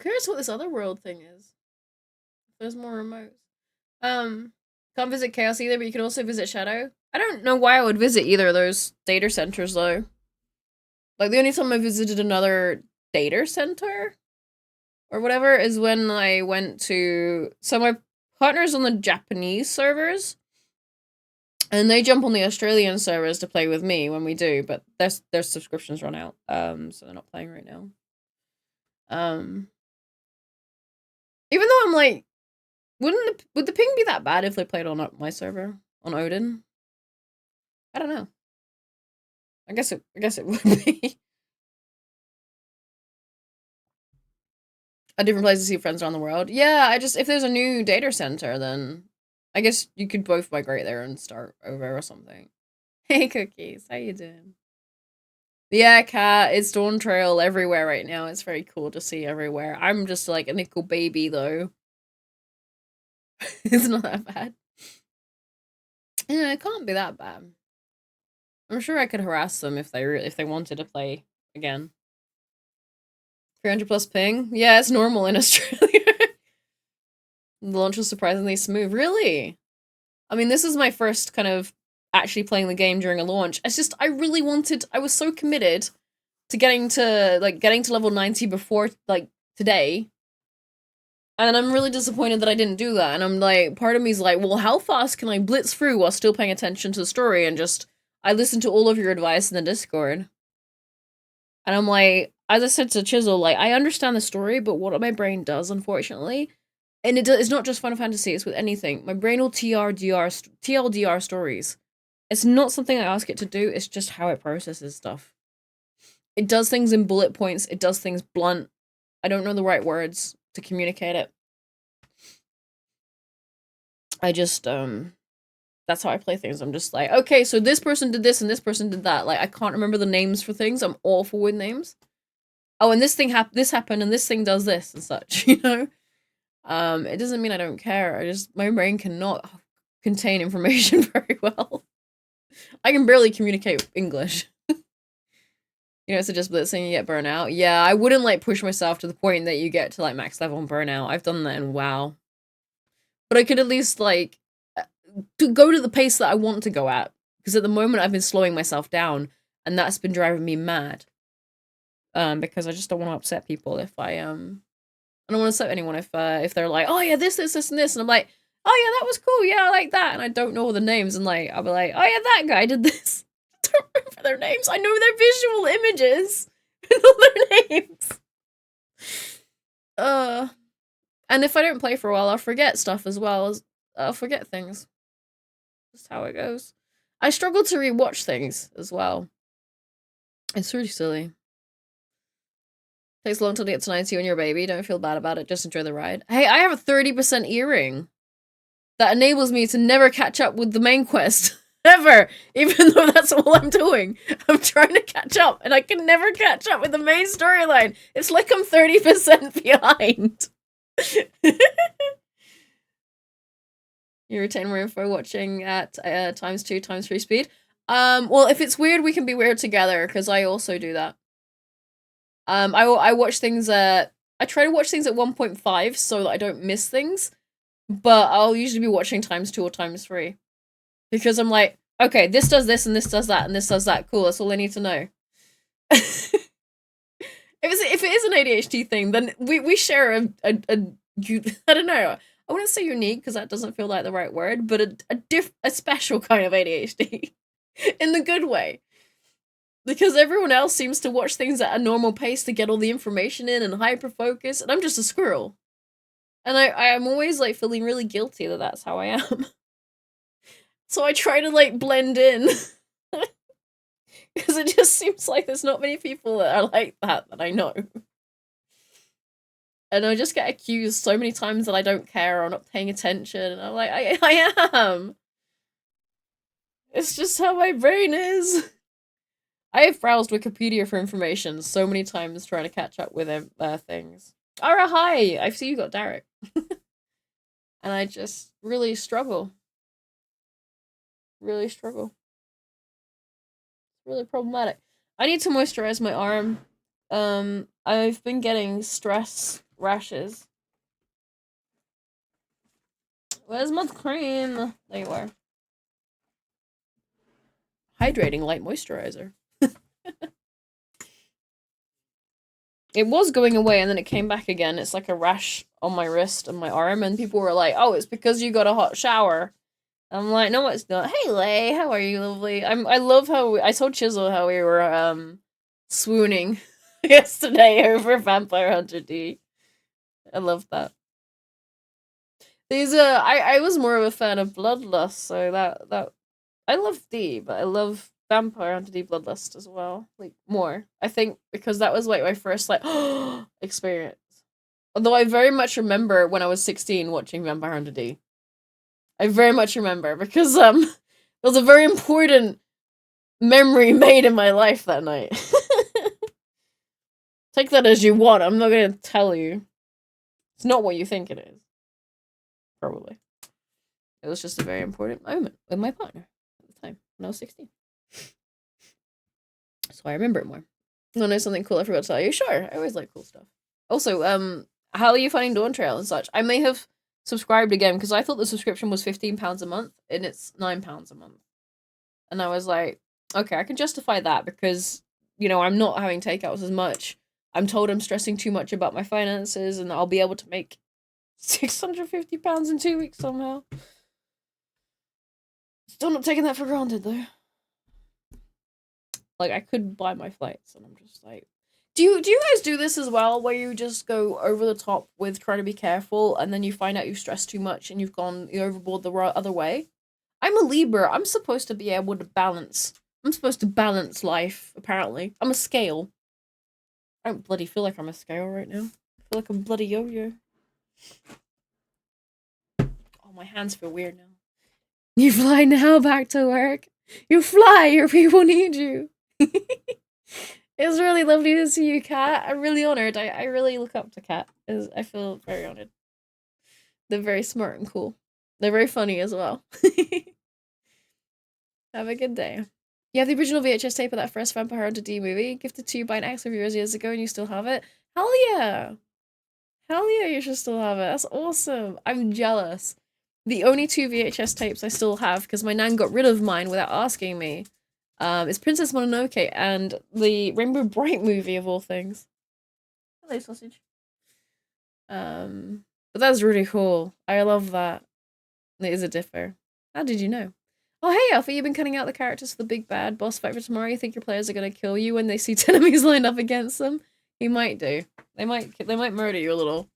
C: curious what this other world thing is. There's more remotes. Can't visit Chaos either, but you can also visit Shadow. I don't know why I would visit either of those data centers though. Like the only time I visited another data center or whatever is when I went to my partner's on the Japanese servers. And they jump on the Australian servers to play with me when we do, but their subscriptions run out. So they're not playing right now. Even though I'm like, would the ping be that bad if they played on my server on Odin? I don't know. I guess it would be. A different place to see friends around the world. Yeah, if there's a new data center, then I guess you could both migrate there and start over or something. Hey Cookies, how you doing? Yeah, Cat, it's Dawn Trail everywhere right now. It's very cool to see everywhere. I'm just like a nickel baby though. It's not that bad. Yeah, it can't be that bad. I'm sure I could harass them if they wanted to play again. 300 plus ping? Yeah, it's normal in Australia. The launch was surprisingly smooth. Really? I mean, this is my first kind of actually playing the game during a launch. It's just I was so committed to getting to level 90 before like today. And I'm really disappointed that I didn't do that. And I'm like, part of me is like, well, how fast can I blitz through while still paying attention to the story? And I listened to all of your advice in the Discord. And I'm like, as I said to Chisel, like, I understand the story, but what my brain does, unfortunately, and it's not just Final Fantasy, it's with anything. My brain will TLDR stories. It's not something I ask it to do, it's just how it processes stuff. It does things in bullet points, it does things blunt. I don't know the right words to communicate it. I just, that's how I play things. I'm just like, okay, so this person did this and this person did that. Like, I can't remember the names for things. I'm awful with names. Oh, and this happened and this thing does this and such, you know? It doesn't mean I don't care. My brain cannot contain information very well. I can barely communicate English. You know, it's just blitzing, you get burnout. Yeah, I wouldn't like push myself to the point that you get to like max level and burnout. I've done that in WoW. But I could at least like to go to the pace that I want to go at. Because at the moment I've been slowing myself down, and that's been driving me mad. Because I just don't want to upset people if I don't want to upset anyone if they're like, oh yeah, this, and this, and I'm like, oh yeah, that was cool, yeah, I like that, and I don't know all the names, and like I'll be like, oh yeah, that guy did this. I don't remember their names. I know their visual images and all their names. And if I don't play for a while, I'll forget stuff as well. I'll forget things. Just how it goes. I struggle to rewatch things as well. It's really silly. Takes a long time to get to 90 when you're a baby. Don't feel bad about it. Just enjoy the ride. Hey, I have a 30% earring that enables me to never catch up with the main quest. Ever. Even though that's all I'm doing. I'm trying to catch up, and I can never catch up with the main storyline. It's like I'm 30% behind. You retain more info watching at ×2, ×3 speed. Well, if it's weird, we can be weird together, because I also do that. I watch things I try to watch things at 1.5 so that I don't miss things, but I'll usually be watching ×2 or ×3. Because I'm like, okay, this does this, and this does that, and this does that. Cool, that's all I need to know. If it is an ADHD thing, then we share a I don't know. I wouldn't say unique, because that doesn't feel like the right word, but a special kind of ADHD. In the good way. Because everyone else seems to watch things at a normal pace to get all the information in and hyper-focus, and I'm just a squirrel. And I'm always, like, feeling really guilty that that's how I am. So I try to, like, blend in. Because it just seems like there's not many people that are like that I know. And I just get accused so many times that I don't care or not paying attention, and I'm like, I am! It's just how my brain is. I have browsed Wikipedia for information so many times trying to catch up with things. Ara, hi! I see you got Derek. And I just really struggle. Really struggle. It's really problematic. I need to moisturize my arm. I've been getting stress rashes. Where's my cream? There you are. Hydrating light moisturizer. It was going away and then it came back again. It's like a rash on my wrist and my arm, and people were like, oh, it's because you got a hot shower. I'm like, no, it's not. Hey, Lay, how are you, lovely? I love how I told Chisel how we were swooning yesterday over Vampire Hunter D. I love that. These I was more of a fan of Bloodlust, so that I love D, but I love Vampire Hunter D Bloodlust as well, like more. I think because that was like my first like experience. Although I very much remember when I was 16 watching Vampire Hunter D. I very much remember because it was a very important memory made in my life that night. Take that as you want. I'm not gonna tell you. It's not what you think it is. Probably. It was just a very important moment with my partner at the time when I was 16. So I remember it more. You want to know something cool I forgot to tell you? Sure, I always like cool stuff. Also, how are you finding Dawn Trail and such? I may have subscribed again because I thought the subscription was £15 a month and it's £9 a month. And I was like, okay, I can justify that because, you know, I'm not having takeouts as much. I'm told I'm stressing too much about my finances and I'll be able to make £650 in 2 weeks somehow. Still not taking that for granted though. Like, I could buy my flights, and I'm just like... Do you guys do this as well, where you just go over the top with trying to be careful, and then you find out you stress too much, and you're overboard the other way? I'm a Libra. I'm supposed to be able to balance. I'm supposed to balance life, apparently. I'm a scale. I don't bloody feel like I'm a scale right now. I feel like I'm bloody yo-yo. Oh, my hands feel weird now. You fly now back to work. You fly, your people need you. It was really lovely to see you, Kat. I'm really honored. I really look up to Kat. I feel very honored. They're very smart and cool. They're very funny as well. Have a good day. You have the original VHS tape of that first Vampire Hunter D movie, gifted to you by an ex of yours years ago, and you still have it? Hell yeah! Hell yeah, you should still have it. That's awesome. I'm jealous. The only 2 VHS tapes I still have, because my nan got rid of mine without asking me, is Princess Mononoke and the Rainbow Bright movie, of all things. Hello, sausage. But that's really cool. I love that. It is a differ. How did you know? Oh, hey, Alpha, you've been cutting out the characters for the big bad boss fight for tomorrow. You think your players are going to kill you when they see 10 enemies lined up against them? He might do. They might murder you a little.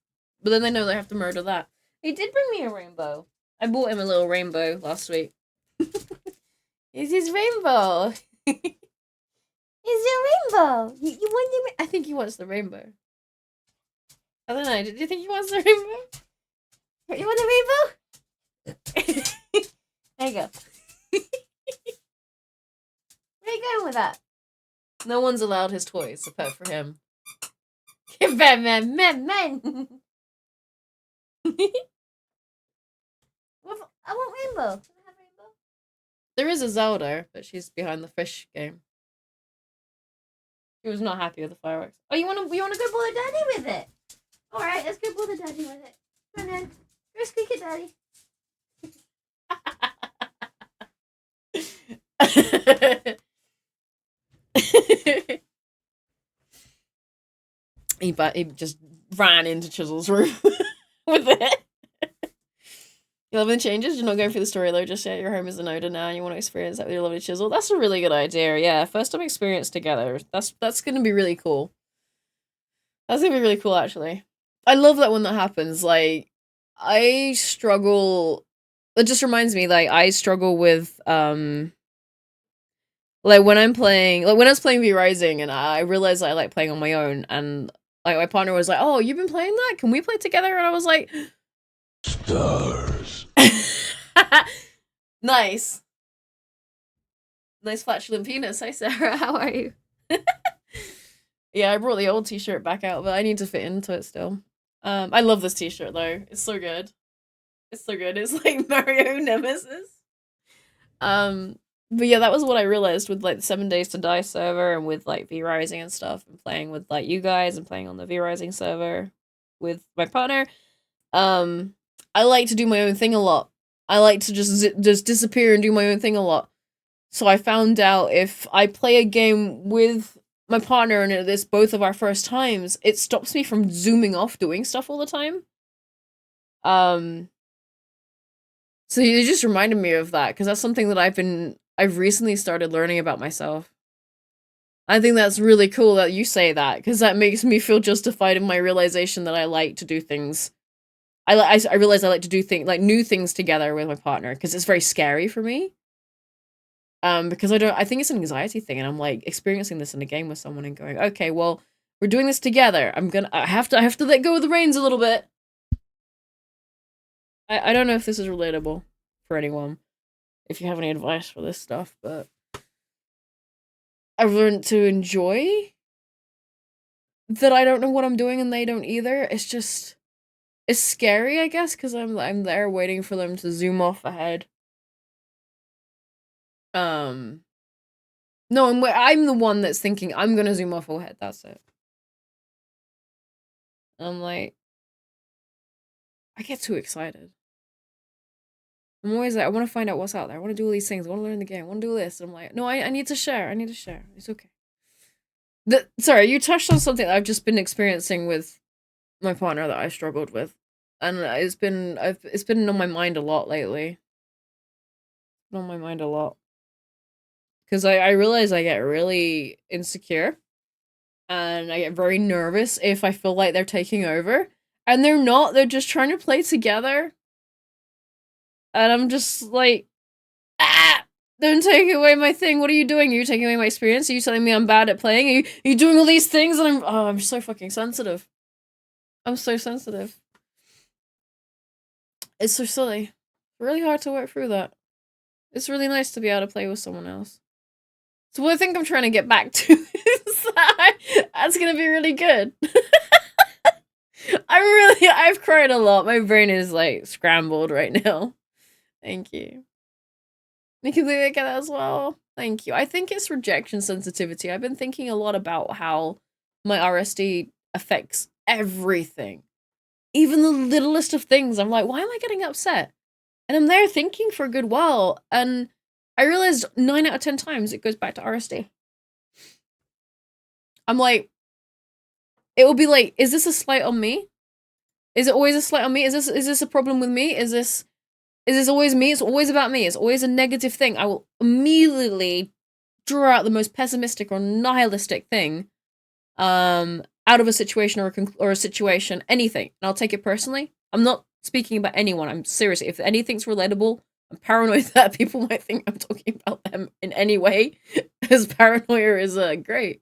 C: But then they know they have to murder that. He did bring me a rainbow. I bought him a little rainbow last week. It's his rainbow. It's your rainbow. You want the I think he wants the rainbow. I don't know. Did you think he wants the rainbow? You want the rainbow? There you go. Where are you going with that? No one's allowed his toys except for him. Man. I want rainbow. Can I have rainbow? There is a Zelda, but she's behind the fish game. She was not happy with the fireworks. Oh, you wanna go bother Daddy with it? All right, let's go bother Daddy with it. Come on, then. Go squeak it, Daddy. He just ran into Chisel's room with it. You love the changes? You're not going through the story though, just yet. Your home is an Oda now and you want to experience that with your lovely Chisel. That's a really good idea, yeah. First time experience together. That's gonna be really cool. That's gonna be really cool, actually. I love that when that happens. Like, I struggle... It just reminds me, like, I struggle with, like, when I'm playing... Like, when I was playing V-Rising, and I realized I like playing on my own, and, like, my partner was like, oh, you've been playing that? Can we play together? And I was like... Stars. Nice. Nice flatulent penis. Hi, Sarah. How are you? Yeah, I brought the old t-shirt back out, but I need to fit into it still. I love this t-shirt, though. It's so good. It's so good. It's like Mario Nemesis. But yeah, that was what I realized with, like, the 7 Days to Die server and with, like, V-Rising and stuff, and playing with, like, you guys and playing on the V-Rising server with my partner. I like to do my own thing a lot. I like to just disappear and do my own thing a lot. So I found out if I play a game with my partner and it's both of our first times, it stops me from zooming off doing stuff all the time. So you just reminded me of that, because that's something that I've recently started learning about myself. I think that's really cool that you say that, because that makes me feel justified in my realization that I like to do things. I realize I like to do new things together with my partner, because it's very scary for me. Because I think it's an anxiety thing, and I'm like experiencing this in a game with someone and going, okay, well, we're doing this together. I have to let go of the reins a little bit. I don't know if this is relatable for anyone, if you have any advice for this stuff, but I've learned to enjoy that I don't know what I'm doing and they don't either. It's scary, I guess, because I'm there waiting for them to zoom off ahead. No, I'm the one that's thinking I'm gonna zoom off ahead. That's it. I'm like, I get too excited. I'm always like, I want to find out what's out there. I want to do all these things. I want to learn the game. I want to do this. And I'm like, no, I need to share. I need to share. It's okay. Sorry, you touched on something that I've just been experiencing with my partner that I struggled with, and it's been on my mind a lot lately. On my mind a lot, because I realize I get really insecure, and I get very nervous if I feel like they're taking over, and they're not. They're just trying to play together. And I'm just like, don't take away my thing. What are you doing? Are you taking away my experience? Are you telling me I'm bad at playing? Are you doing all these things? And I'm so fucking sensitive. I'm so sensitive. It's so silly. It's really hard to work through that. It's really nice to be able to play with someone else. So what I think I'm trying to get back to is that's gonna be really good. I've cried a lot. My brain is like scrambled right now. Thank you. You completely get that as well. Thank you. I think it's rejection sensitivity. I've been thinking a lot about how my RSD affects everything. Even the littlest of things. I'm like, why am I getting upset? And I'm there thinking for a good while, and I realized 9 out of 10 times it goes back to RSD. I'm like, it will be like, is this a slight on me? Is it always a slight on me? Is this a problem with me? Is this always me? It's always about me. It's always a negative thing. I will immediately draw out the most pessimistic or nihilistic thing out of a situation or a situation, anything, and I'll take it personally. I'm not speaking about anyone. I'm seriously, if anything's relatable, I'm paranoid that people might think I'm talking about them in any way, because paranoia is great.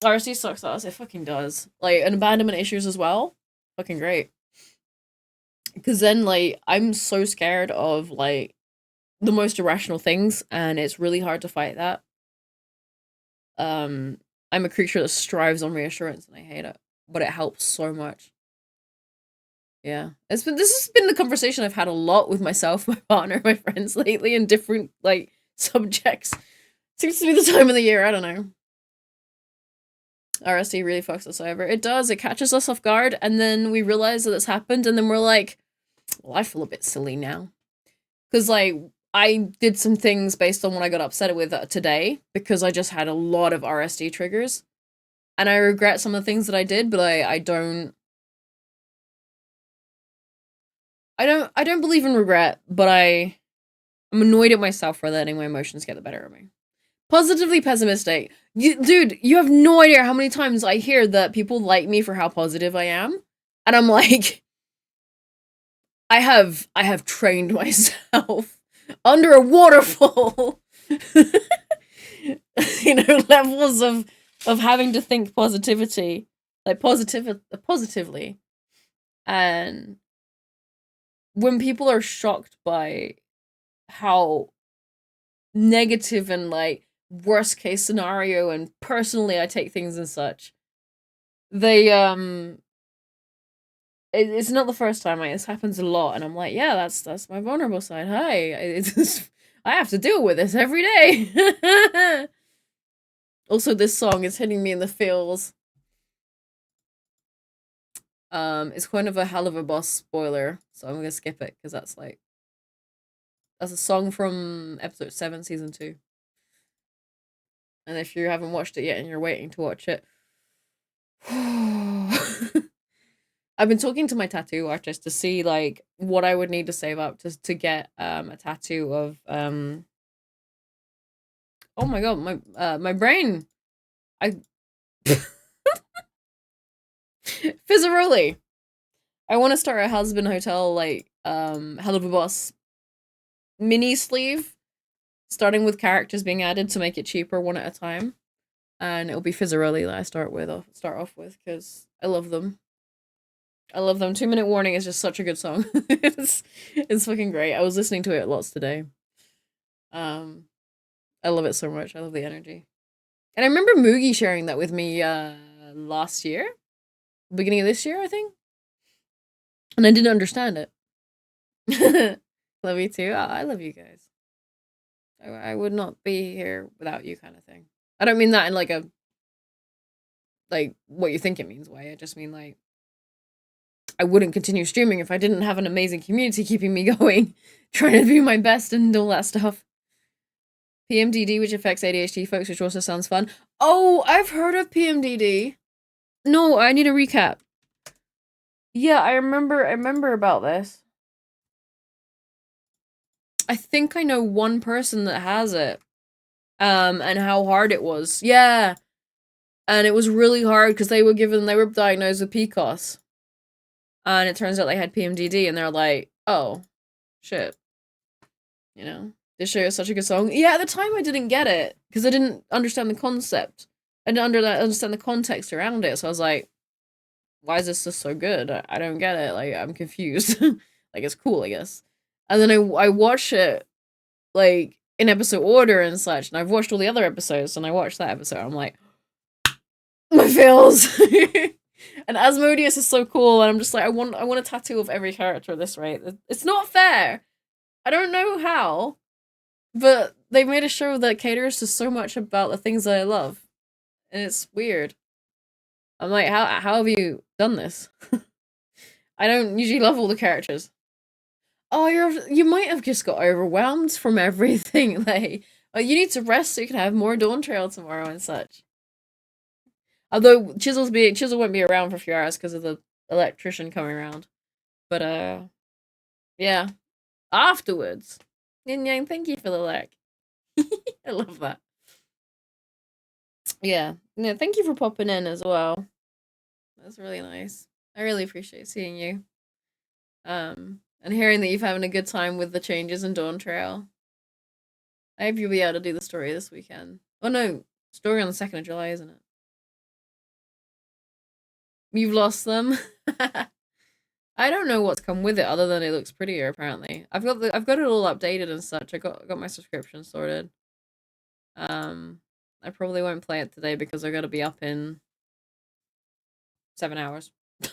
C: RSD sucks ass. It fucking does. Like, and abandonment issues as well. Fucking great. Because then, like, I'm so scared of, like, the most irrational things, and it's really hard to fight that. I'm a creature that strives on reassurance, and I hate it. But it helps so much. Yeah. This has been the conversation I've had a lot with myself, my partner, my friends lately, in different, like, subjects. Seems to be the time of the year, I don't know. RSD really fucks us over. It does. It catches us off guard, and then we realize that it's happened, and then we're like, well, I feel a bit silly now. Because, like, I did some things based on what I got upset with today, because I just had a lot of RSD triggers. And I regret some of the things that I did, but I don't believe in regret, but I'm annoyed at myself for letting my emotions get the better of me. Positively pessimistic. Dude, you have no idea how many times I hear that people like me for how positive I am. And I'm like, I have trained myself under a waterfall. You know, levels of having to think positivity. Like positively. And when people are shocked by how negative and, like, worst case scenario and personally I take things and such, they it's not the first time. This happens a lot, and I'm like, yeah, that's my vulnerable side. Hi, I have to deal with this every day. Also, this song is hitting me in the feels. It's kind of a Hell of a Boss spoiler, so I'm gonna skip it because that's a song from episode 7, season 2. And if you haven't watched it yet and you're waiting to watch it, I've been talking to my tattoo artist to see, like, what I would need to save up to get a tattoo of oh my god, my brain. Fizzaroli. I want to start a Husband Hotel, like, Hell of a Boss mini sleeve, starting with characters being added to make it cheaper one at a time. And it'll be Fizzaroli that I start off with, because I love them. I love them. 2 Minute Warning is just such a good song. it's fucking great. I was listening to it lots today. I love it so much. I love the energy. And I remember Moogie sharing that with me last year. Beginning of this year, I think. And I didn't understand it. Love you too. Oh, I love you guys. I would not be here without you, kind of thing. I don't mean that in, like, a, like, what you think it means way. I just mean, like, I wouldn't continue streaming if I didn't have an amazing community keeping me going, trying to do my best and all that stuff. PMDD, which affects ADHD folks, which also sounds fun. Oh, I've heard of PMDD. No, I need a recap. Yeah, I remember about this. I think I know one person that has it. And how hard it was. Yeah. And it was really hard because they were diagnosed with PCOS. And it turns out they had PMDD, and they're like, oh, shit. You know? This show is such a good song. Yeah, at the time I didn't get it, because I didn't understand the concept. I didn't understand the context around it, so I was like, why is this just so good? I don't get it. Like, I'm confused. Like, it's cool, I guess. And then I watched it, like, in episode order and such, and I've watched all the other episodes, and I watched that episode, I'm like, my feels. And Asmodeus is so cool, and I'm just like, I want a tattoo of every character at this rate. It's not fair. I don't know how, but they made a show that caters to so much about the things that I love, and it's weird. I'm like, how have you done this? I don't usually love all the characters. Oh, you might have just got overwhelmed from everything. Like, you need to rest so you can have more Dawn Trail tomorrow and such. Although Chisel won't be around for a few hours because of the electrician coming around. But yeah. Afterwards. Yin Yang, thank you for the like. I love that. Yeah. No, thank you for popping in as well. That's really nice. I really appreciate seeing you. And hearing that you're having a good time with the changes in Dawn Trail. I hope you'll be able to do the story this weekend. Oh no, story on the 2nd of July, isn't it? You've lost them? I don't know what's come with it other than it looks prettier apparently. I've got it all updated and such. I got my subscription sorted. I probably won't play it today because I gotta be up in 7 hours. So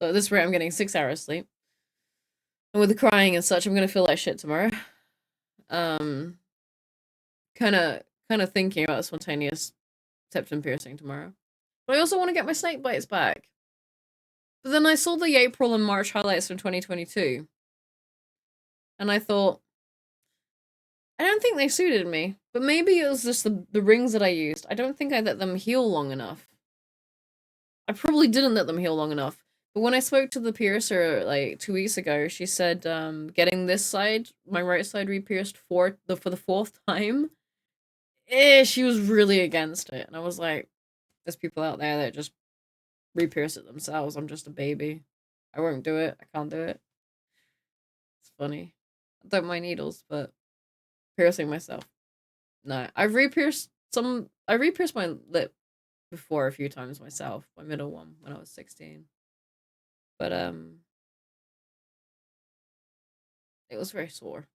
C: at this rate I'm getting 6 hours sleep. And with the crying and such, I'm gonna feel like shit tomorrow. Kinda thinking about a spontaneous septum piercing tomorrow. But I also want to get my snake bites back. But then I saw the April and March highlights from 2022. And I thought, I don't think they suited me. But maybe it was just the rings that I used. I don't think I let them heal long enough. I probably didn't let them heal long enough. But when I spoke to the piercer like 2 weeks ago, she said getting this side, my right side re-pierced for the 4th time, she was really against it. And I was like, there's people out there that just re-pierce it themselves. I'm just a baby. I won't do it. I can't do it. It's funny. I don't mind needles, but piercing myself. No. I've re-pierced my lip before a few times myself. My middle one when I was 16. But it was very sore.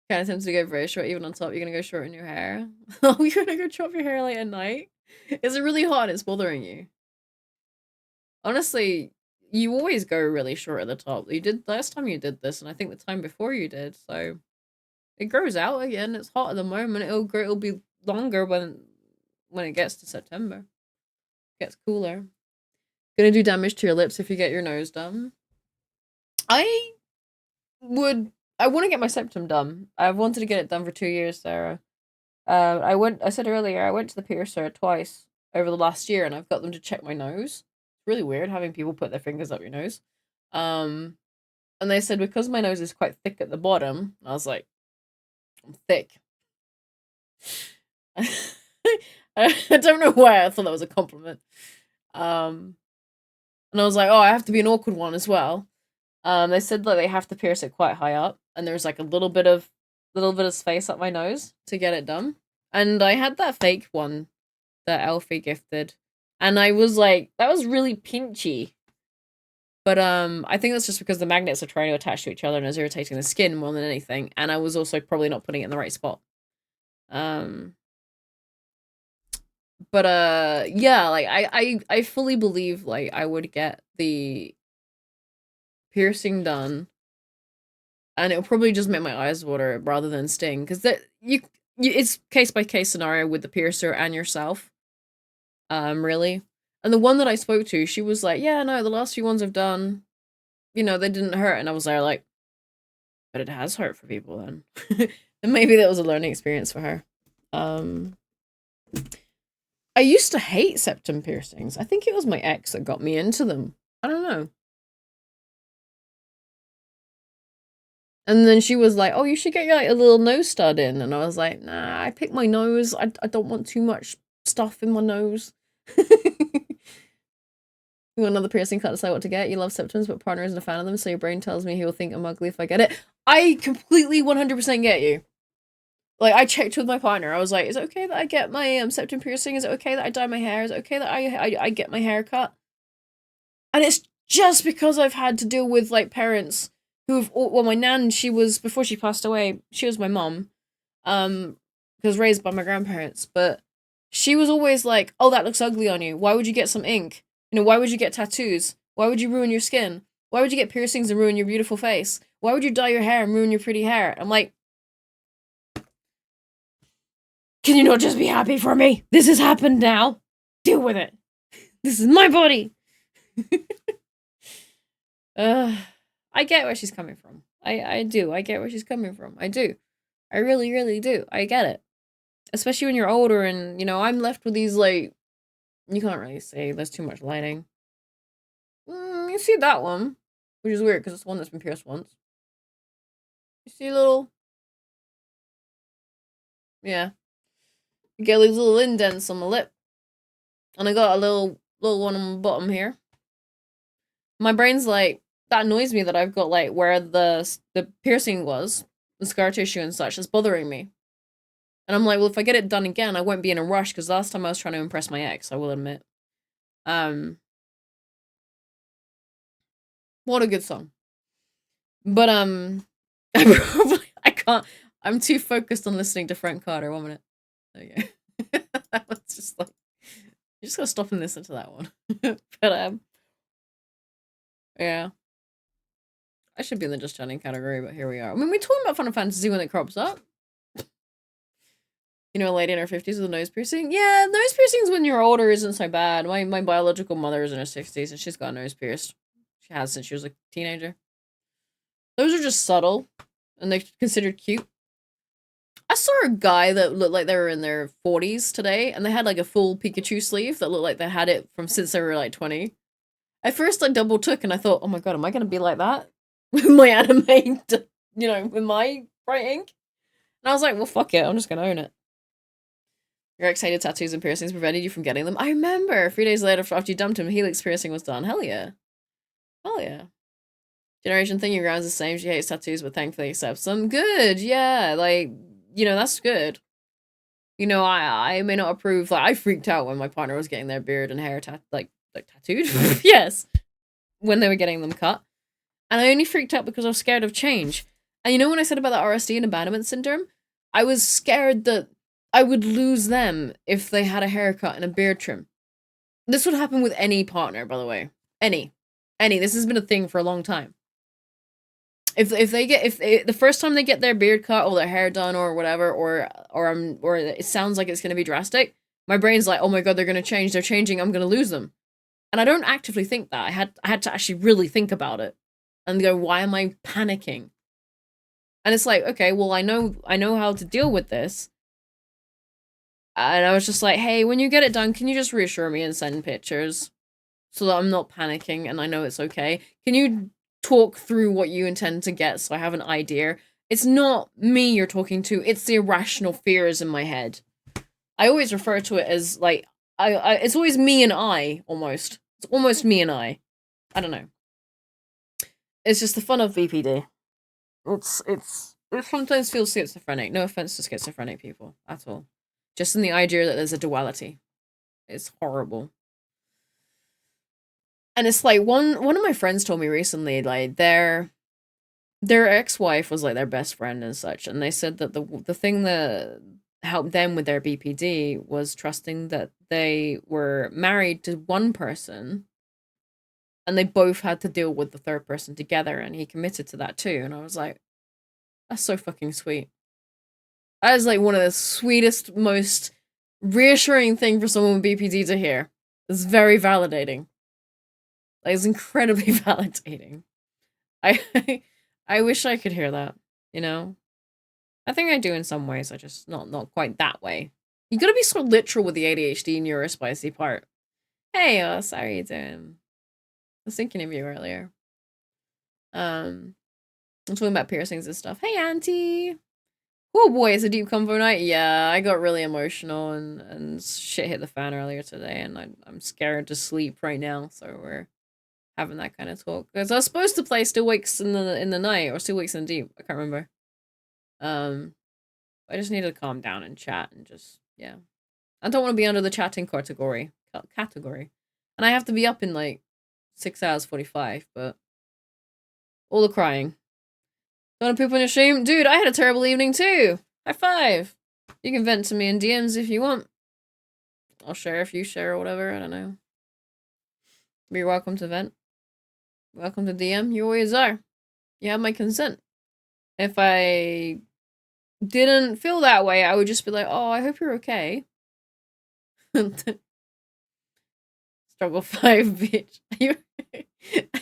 C: Kind of tends to go very short even on top. You're gonna go short in your hair. Oh, you're gonna go chop your hair late at night? Is it really hot and it's bothering you? Honestly, you always go really short at the top. You did last time you did this, and I think the time before you did, so it grows out again. It's hot at the moment. It'll be longer when it gets to September. It gets cooler. Gonna do damage to your lips if you get your nose done. I want to get my septum done. I've wanted to get it done for 2 years, Sarah. I said earlier, I went to the piercer twice over the last year and I've got them to check my nose. It's really weird having people put their fingers up your nose. And they said because my nose is quite thick at the bottom, I was like, I'm thick. I don't know why I thought that was a compliment. And I was like, oh, I have to be an awkward one as well. They said that they have to pierce it quite high up, and there's like a little bit of space up my nose to get it done. And I had that fake one that Elfie gifted, and I was like, that was really pinchy. But I think that's just because the magnets are trying to attach to each other and it's irritating the skin more than anything. And I was also probably not putting it in the right spot. But yeah, like I fully believe like I would get the piercing done, and it'll probably just make my eyes water rather than sting, because that it's case by case scenario with the piercer and yourself. Really. And the one that I spoke to, she was like, yeah, no, the last few ones I've done, you know, they didn't hurt. And I was there like, but it has hurt for people then. And maybe that was a learning experience for her. I used to hate septum piercings. I think it was my ex that got me into them. I don't know. And then she was like, oh, you should get like a little nose stud in. And I was like, nah, I pick my nose. I don't want too much stuff in my nose. You want another piercing, can't decide what to get. You love septums, but partner isn't a fan of them, so your brain tells me he will think I'm ugly if I get it. I completely 100% get you. Like, I checked with my partner. I was like, is it okay that I get my septum piercing? Is it okay that I dye my hair? Is it okay that I get my hair cut? And it's just because I've had to deal with, like, parents who've... Well, my nan, she was... Before she passed away, she was my mum. Was raised by my grandparents. But she was always like, oh, that looks ugly on you. Why would you get some ink? You know, why would you get tattoos? Why would you ruin your skin? Why would you get piercings and ruin your beautiful face? Why would you dye your hair and ruin your pretty hair? I'm like, can you not just be happy for me? This has happened now. Deal with it. This is my body. I get where she's coming from. I do. I get where she's coming from. I do. I really, really do. I get it. Especially when you're older and, you know, I'm left with these, like, you can't really say there's too much lighting. You see that one, which is weird because it's the one that's been pierced once. You see a little, yeah. You get these little indents on the lip. And I got a little one on the bottom here. My brain's like, that annoys me that I've got, like, where the piercing was, the scar tissue and such, is bothering me. And I'm like, well, if I get it done again, I won't be in a rush, because last time I was trying to impress my ex, I will admit. What a good song. But, I can't, I'm too focused on listening to Frank Carter. 1 minute. There you go. That was just like, you just gotta stop and listen to that one. But, yeah. I should be in the just chatting category, but here we are. I mean, we're talking about Final Fantasy when it crops up. You know, a lady in her 50s with a nose piercing? Yeah, nose piercings when you're older isn't so bad. My biological mother is in her 60s and she's got a nose pierced. She has since she was a teenager. Those are just subtle and they're considered cute. I saw a guy that looked like they were in their 40s today and they had like a full Pikachu sleeve that looked like they had it from since they were like 20. At first I double took and I thought, oh my god, am I going to be like that? With my anime, you know, with my bright ink? And I was like, well, fuck it, I'm just going to own it. Your excited tattoos and piercings prevented you from getting them. I remember 3 days later after you dumped him, Helix piercing was done. Hell yeah. Hell yeah. Generation thing, your ground's the same. She hates tattoos, but thankfully accepts them. Good, yeah. Like, you know, that's good. You know, I may not approve. Like, I freaked out when my partner was getting their beard and hair tattooed. Yes. When they were getting them cut. And I only freaked out because I was scared of change. And you know when I said about the RSD and abandonment syndrome? I was scared that I would lose them if they had a haircut and a beard trim. This would happen with any partner, by the way. Any. This has been a thing for a long time. If the first time they get their beard cut or their hair done or whatever, or it sounds like it's going to be drastic, my brain's like, oh my god, they're going to change. They're changing. I'm going to lose them. And I don't actively think that. I had to actually really think about it and go, why am I panicking? And it's like, okay, well, I know how to deal with this. And I was just like, hey, when you get it done, can you just reassure me and send pictures so that I'm not panicking and I know it's okay? Can you talk through what you intend to get so I have an idea? It's not me you're talking to, it's the irrational fears in my head. I always refer to it as like, it's always me and I, almost. It's almost me and I. I don't know. It's just the fun of BPD. It sometimes feels schizophrenic. No offense to schizophrenic people at all. Just in the idea that there's a duality. It's horrible. And it's like one of my friends told me recently, like their ex-wife was like their best friend and such, and they said that the thing that helped them with their BPD was trusting that they were married to one person and they both had to deal with the third person together, and he committed to that too. And I was like, that's so fucking sweet. That is like one of the sweetest, most reassuring thing for someone with BPD to hear. It's very validating. Like, it's incredibly validating. I wish I could hear that, you know? I think I do in some ways, I just not quite that way. You gotta be so literal with the ADHD neurospicy part. Hey, how are you doing? I was thinking of you earlier. I'm talking about piercings and stuff. Hey, Auntie! Oh boy, it's a deep convo night. Yeah, I got really emotional and shit hit the fan earlier today, and I'm scared to sleep right now, so we're having that kind of talk. Because I was supposed to play Still Wakes in the night, or Still Wakes in the Deep, I can't remember. I just need to calm down and chat and just, yeah. I don't want to be under the chatting category. And I have to be up in like 6 hours 45, but all the crying. Don't want to poop on your stream? Dude, I had a terrible evening too. High five. You can vent to me in DMs if you want. I'll share if you share or whatever, I don't know. You're welcome to vent. Welcome to DM, you always are. You have my consent. If I didn't feel that way, I would just be like, oh, I hope you're okay. Struggle 5, bitch. Are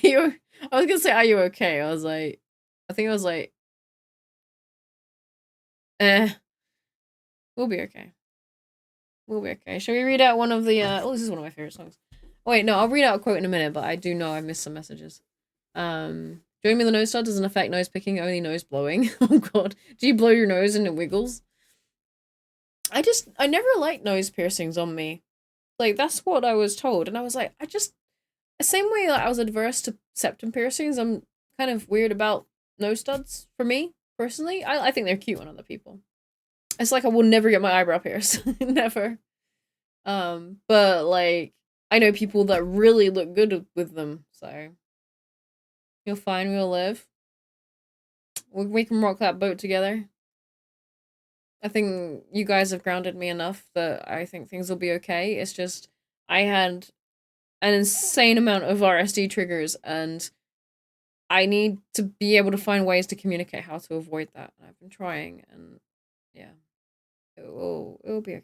C: you, I was gonna say, are you okay? I think I was like, we'll be okay. We'll be okay. Shall we read out one of the, oh, this is one of my favorite songs. Oh, wait, no, I'll read out a quote in a minute, but I do know I missed some messages. Join me the nose start doesn't affect nose picking, only nose blowing. Oh god. Do you blow your nose and it wiggles? I never liked nose piercings on me. Like, that's what I was told. And I was like, the same way that I was adverse to septum piercings, I'm kind of weird about nose studs for me, personally. I think they're cute on other people. It's like I will never get my eyebrow pierced. Never. But like, I know people that really look good with them, so you're fine, we'll live. We can rock that boat together. I think you guys have grounded me enough that I think things will be okay. It's just, I had an insane amount of RSD triggers, and I need to be able to find ways to communicate how to avoid that. And I've been trying, and yeah, it'll be okay.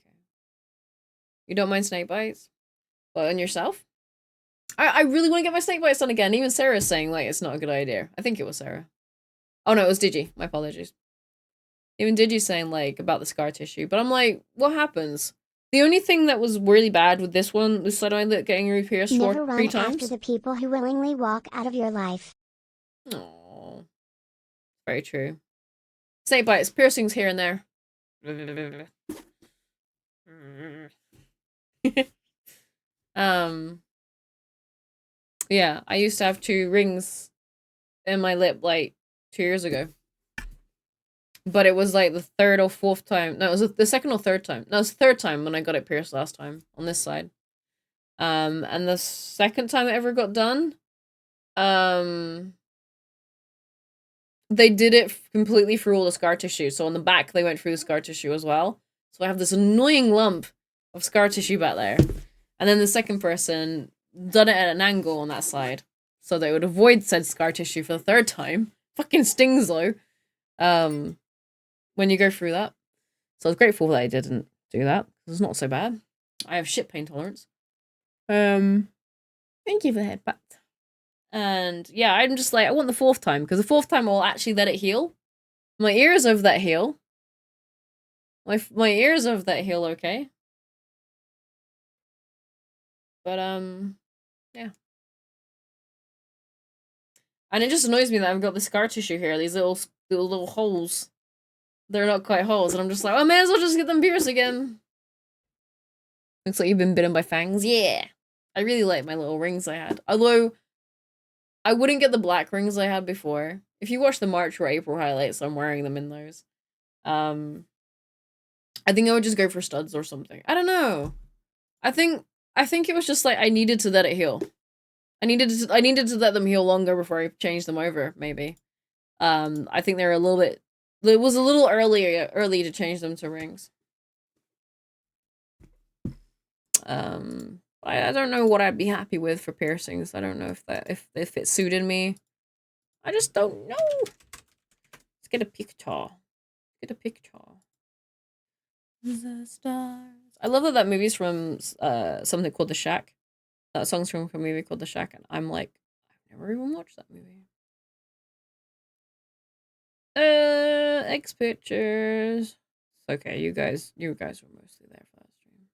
C: You don't mind snake bites? Well, and yourself? I really want to get my snake bites done again. Even Sarah's saying, like, it's not a good idea. I think it was Sarah. Oh, no, it was Digi. My apologies. Even Digi saying, like, about the scar tissue. But I'm like, what happens? The only thing that was really bad with this one, this side eyelid getting re-pierced
D: Never
C: 3
D: run
C: times.
D: after the people who willingly walk out of your life.
C: Aww. Very true. Snake bites, piercings here and there. Yeah, I used to have 2 rings in my lip like 2 years ago. But it was like the 3rd or 4th time. No, it was the 2nd or 3rd time. No, it was the 3rd time when I got it pierced last time on this side. And the 2nd time it ever got done, they did it completely through all the scar tissue. So on the back, they went through the scar tissue as well. So I have this annoying lump of scar tissue back there. And then the second person done it at an angle on that side, so they would avoid said scar tissue for the 3rd time. Fucking stings though. When you go through that. So I was grateful that I didn't do that. It's not so bad. I have shit pain tolerance. Thank you for the headbutt. And yeah, I'm just like, I want the 4th time, because the 4th time I'll actually let it heal. My ears of that heal. My ears of that heal okay. But yeah. And it just annoys me that I've got the scar tissue here, these little holes. They're not quite holes, and I'm just like, I may as well just get them pierced again. Looks like you've been bitten by fangs. Yeah. I really like my little rings I had. Although, I wouldn't get the black rings I had before. If you watch the March or April highlights, I'm wearing them in those. I think I would just go for studs or something. I don't know. I think it was just like I needed to let it heal. I needed to let them heal longer before I changed them over, maybe. I think they're a little bit, it was a little early to change them to rings. I don't know what I'd be happy with for piercings. I don't know if it suited me. I just don't know. Let's get a picture. Get a picture. The stars. I love that movie's from something called The Shack. That song's from a movie called The Shack, and I'm like, I've never even watched that movie. X pictures. Okay, you guys were mostly there for that stream.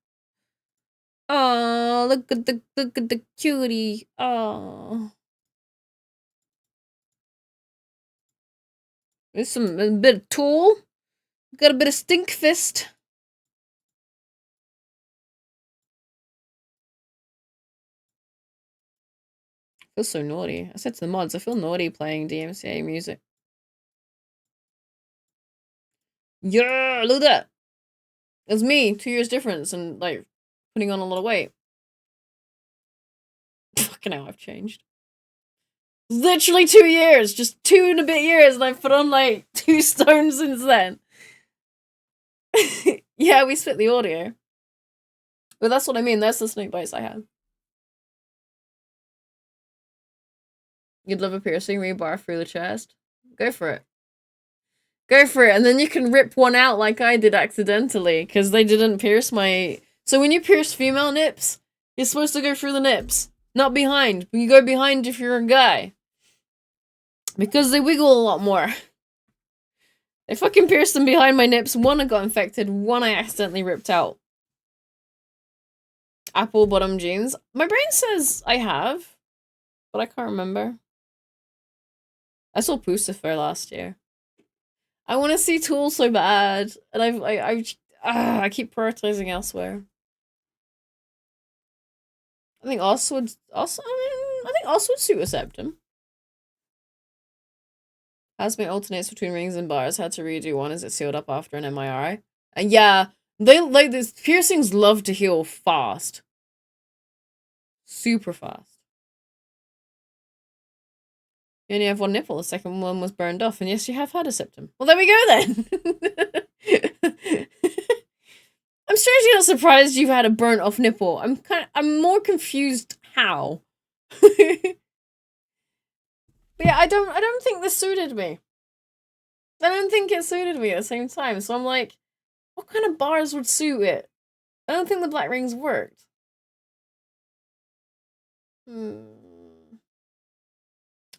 C: Oh, look at the cutie. Oh. There's a bit of Tool. Got a bit of Stink Fist. I feel so naughty. I said to the mods, I feel naughty playing DMCA music. Yeah, look at that. It's me, 2 years difference, and like putting on a lot of weight. Fucking hell, I've changed. Literally 2 years, just 2 and a bit years, and I've put on like 2 stones since then. Yeah, we split the audio. But that's what I mean, that's the snake bites I had. You'd love a piercing rebar through the chest? Go for it. Go for it, and then you can rip one out like I did accidentally, because they didn't pierce my... So when you pierce female nips, you're supposed to go through the nips, not behind. You go behind if you're a guy. Because they wiggle a lot more. I fucking pierced them behind my nips. One I got infected, one I accidentally ripped out. Apple bottom jeans. My brain says I have, but I can't remember. I saw Pucifer last year. I want to see Tool so bad, and I keep prioritizing elsewhere. I think Oss would also. I think Oss would suit a septum. Has been alternates between rings and bars. Had to redo one as it sealed up after an MIRI. And yeah, they like this. Piercings love to heal fast, super fast. You only have one nipple, the second one was burned off, and yes, you have had a septum. Well, there we go then! I'm strangely not surprised you've had a burnt off nipple. I'm more confused how. But yeah, I don't think this suited me. I don't think it suited me at the same time, so I'm like, what kind of bars would suit it? I don't think the black rings worked.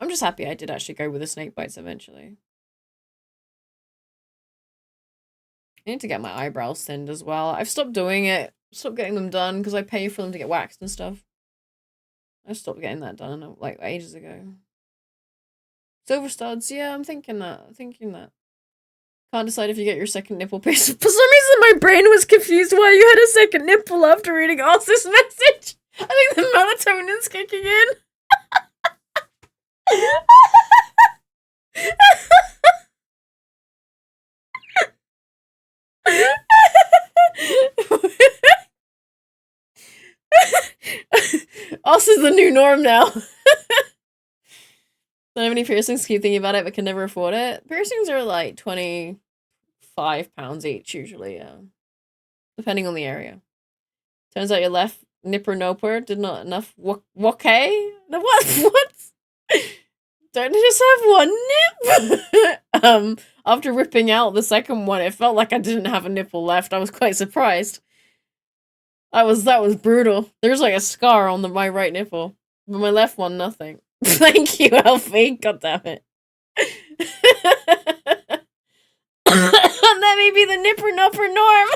C: I'm just happy I did actually go with the snake bites eventually. I need to get my eyebrows thinned as well. I've stopped doing it. Stopped getting them done because I pay for them to get waxed and stuff. I stopped getting that done like ages ago. Silver studs, yeah, I'm thinking that. Can't decide if you get your second nipple pierced. For some reason my brain was confused why you had a second nipple after reading Oss's message. I think the melatonin's kicking in. Us is the new norm now. Don't have any piercings, keep thinking about it, but can never afford it. Piercings are like £25 each, usually, yeah. Depending on the area. Turns out your left nipper noper did not enough what? What? Don't just have one nip? After ripping out the second one, it felt like I didn't have a nipple left. I was quite surprised. That was brutal. There's like a scar on my right nipple. But my left one, nothing. Thank you, Alfie. God damn it. That may be the nipper nupper norm.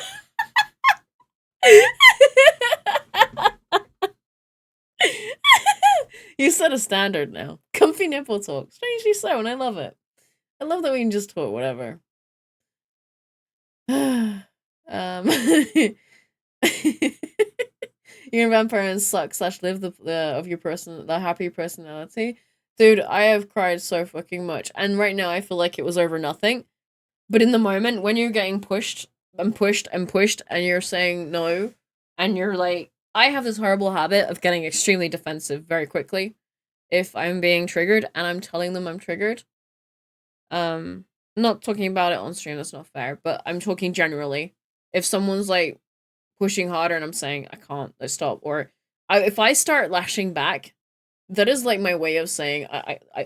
C: You set a standard now. Comfy nipple talk. Strangely so, and I love it. I love that we can just talk whatever. You're a vampire and suck / live the happy personality. Dude, I have cried so fucking much. And right now I feel like it was over nothing. But in the moment, when you're getting pushed and pushed and pushed and you're saying no, and you're like, I have this horrible habit of getting extremely defensive very quickly if I'm being triggered and I'm telling them I'm triggered. Not talking about it on stream, that's not fair, but I'm talking generally. If someone's like pushing harder and I'm saying I can't, let's stop, or if I start lashing back, that is like my way of saying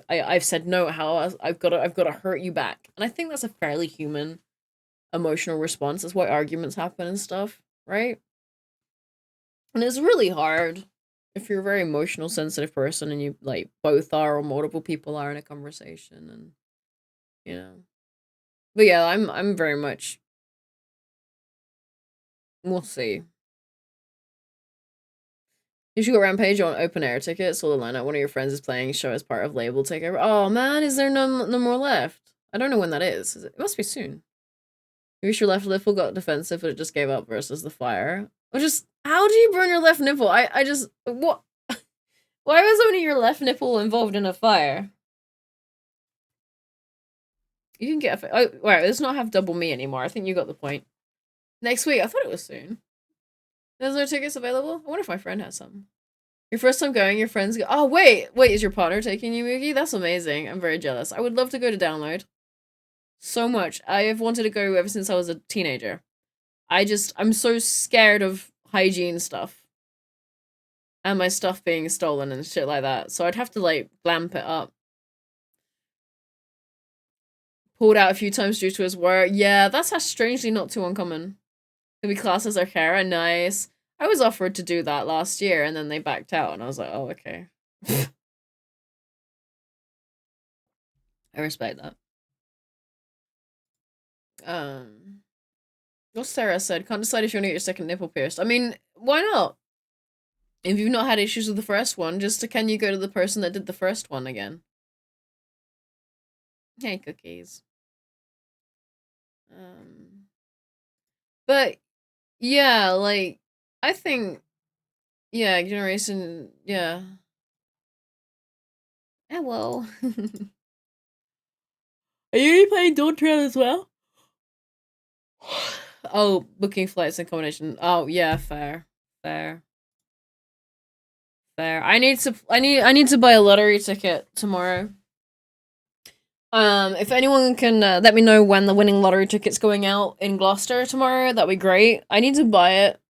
C: I've said no. How I've got to hurt you back, and I think that's a fairly human emotional response. That's why arguments happen and stuff, right? And it's really hard if you're a very emotional, sensitive person and you like both are or multiple people are in a conversation, and you know. But yeah, I'm very much. We'll see. You should go Rampage on open air tickets. So the lineup one of your friends is playing show as part of label takeover. Oh man, is there no more left? I don't know when that is. It must be soon. You wish your left nipple got defensive, but it just gave up versus the fire. Or just how do you burn your left nipple? I just what? Why was only your left nipple involved in a fire? You can get a right. Let's not have double me anymore. I think you got the point. Next week. I thought it was soon. There's no tickets available? I wonder if my friend has some. Your first time going, your friends go, oh, wait, is your partner taking you, Moogie? That's amazing. I'm very jealous. I would love to go to Download. So much. I have wanted to go ever since I was a teenager. I'm so scared of hygiene stuff. And my stuff being stolen and shit like that. So I'd have to, like, glamp it up. pulled out a few times due to his work. Yeah, that's strangely not too uncommon. He'll be classed as our carer. Nice. I was offered to do that last year, and then they backed out, and I was like, oh, okay. I respect that. What Sarah said, can't decide if you want to get your second nipple pierced. I mean, why not? If you've not had issues with the first one, can you go to the person that did the first one again? Hey, cookies. But yeah, like I think, yeah, generation, yeah. Hello. Are you playing Dawn Trail as well? Oh, booking flights and accommodation. Oh yeah, fair. I need to buy a lottery ticket tomorrow. If anyone can let me know when the winning lottery ticket's going out in Gloucester tomorrow, that'd be great. I need to buy it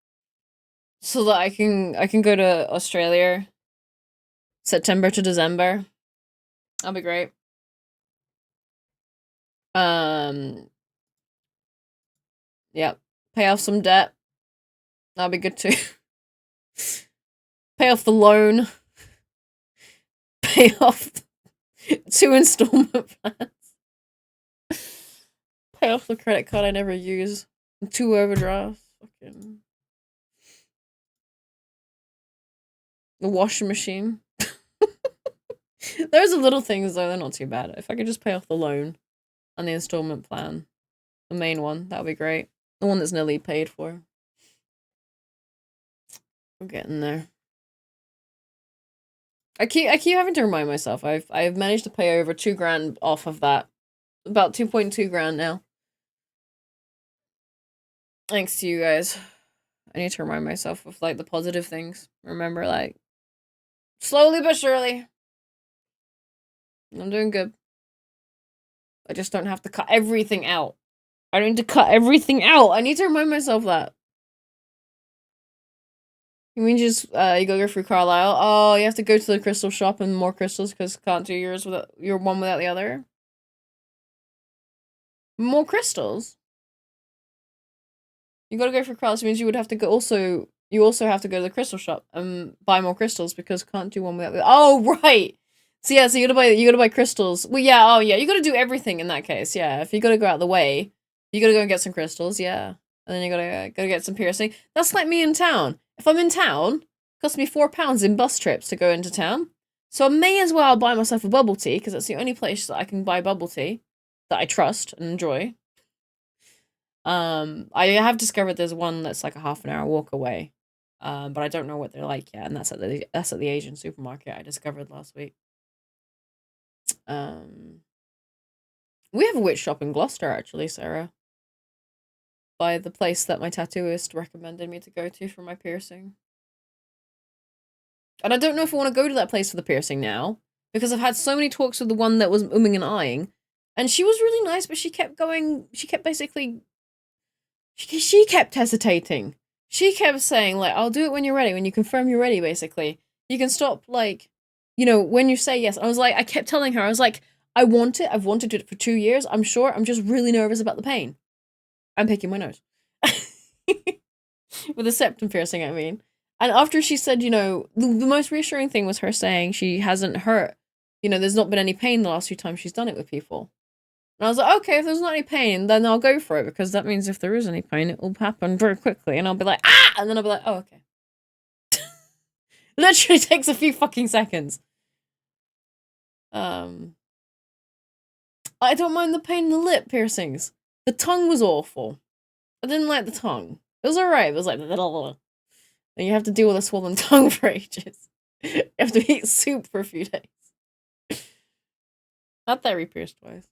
C: so that I can go to Australia September to December. That'll be great. Yeah. Pay off some debt. That'll be good too. Pay off the loan. Pay off 2 installment plans. Pay off the credit card I never use. 2 overdrafts. Fucking. The washing machine. There's the little things though, they're not too bad. If I could just pay off the loan and the installment plan, the main one, that would be great. The one that's nearly paid for. I'm getting there. I keep having to remind myself. I've managed to pay over $2,000 off of that. About 2.2 grand now. Thanks to you guys. I need to remind myself of like the positive things. Remember, like, slowly but surely. I'm doing good. I just don't have to cut everything out. I don't need to cut everything out. I need to remind myself that. You mean just, you go through Carlisle? Oh, you have to go to the crystal shop and more crystals because can't do yours without, your one without the other? More crystals? You gotta go for Carlisle, means you would have to go you also have to go to the crystal shop and buy more crystals because can't do one without the other. Oh, right! So yeah, so you gotta buy crystals. Well, yeah, oh yeah, you gotta do everything in that case, yeah. If you gotta go out of the way, you gotta go and get some crystals, yeah. And then you gotta get some piercing. That's like me in town. If I'm in town, it costs me £4 in bus trips to go into town. So I may as well buy myself a bubble tea, because that's the only place that I can buy bubble tea that I trust and enjoy. I have discovered there's one that's like a half an hour walk away. But I don't know what they're like yet, and that's at the Asian supermarket I discovered last week. We have a witch shop in Gloucester, actually, Sarah. By the place that my tattooist recommended me to go to for my piercing. And I don't know if I want to go to that place for the piercing now, because I've had so many talks with the one that was umming and ahhing, and she was really nice, but she kept hesitating. She kept saying, like, I'll do it when you're ready, when you confirm you're ready, basically. You can stop, like, you know, when you say yes. I was like, I kept telling her, I was like, I want it. I've wanted it for 2 years. I'm sure. I'm just really nervous about the pain. I'm picking my nose. With a septum piercing, I mean. And after she said, you know, the most reassuring thing was her saying she hasn't hurt. You know, there's not been any pain the last few times she's done it with people. And I was like, okay, if there's not any pain, then I'll go for it, because that means if there is any pain, it will happen very quickly. And I'll be like, ah! And then I'll be like, oh, okay. Literally takes a few fucking seconds. I don't mind the pain in the lip piercings. The tongue was awful. I didn't like the tongue. It was alright. It was like, and you have to deal with a swollen tongue for ages. You have to eat soup for a few days. Not that re-pierced twice.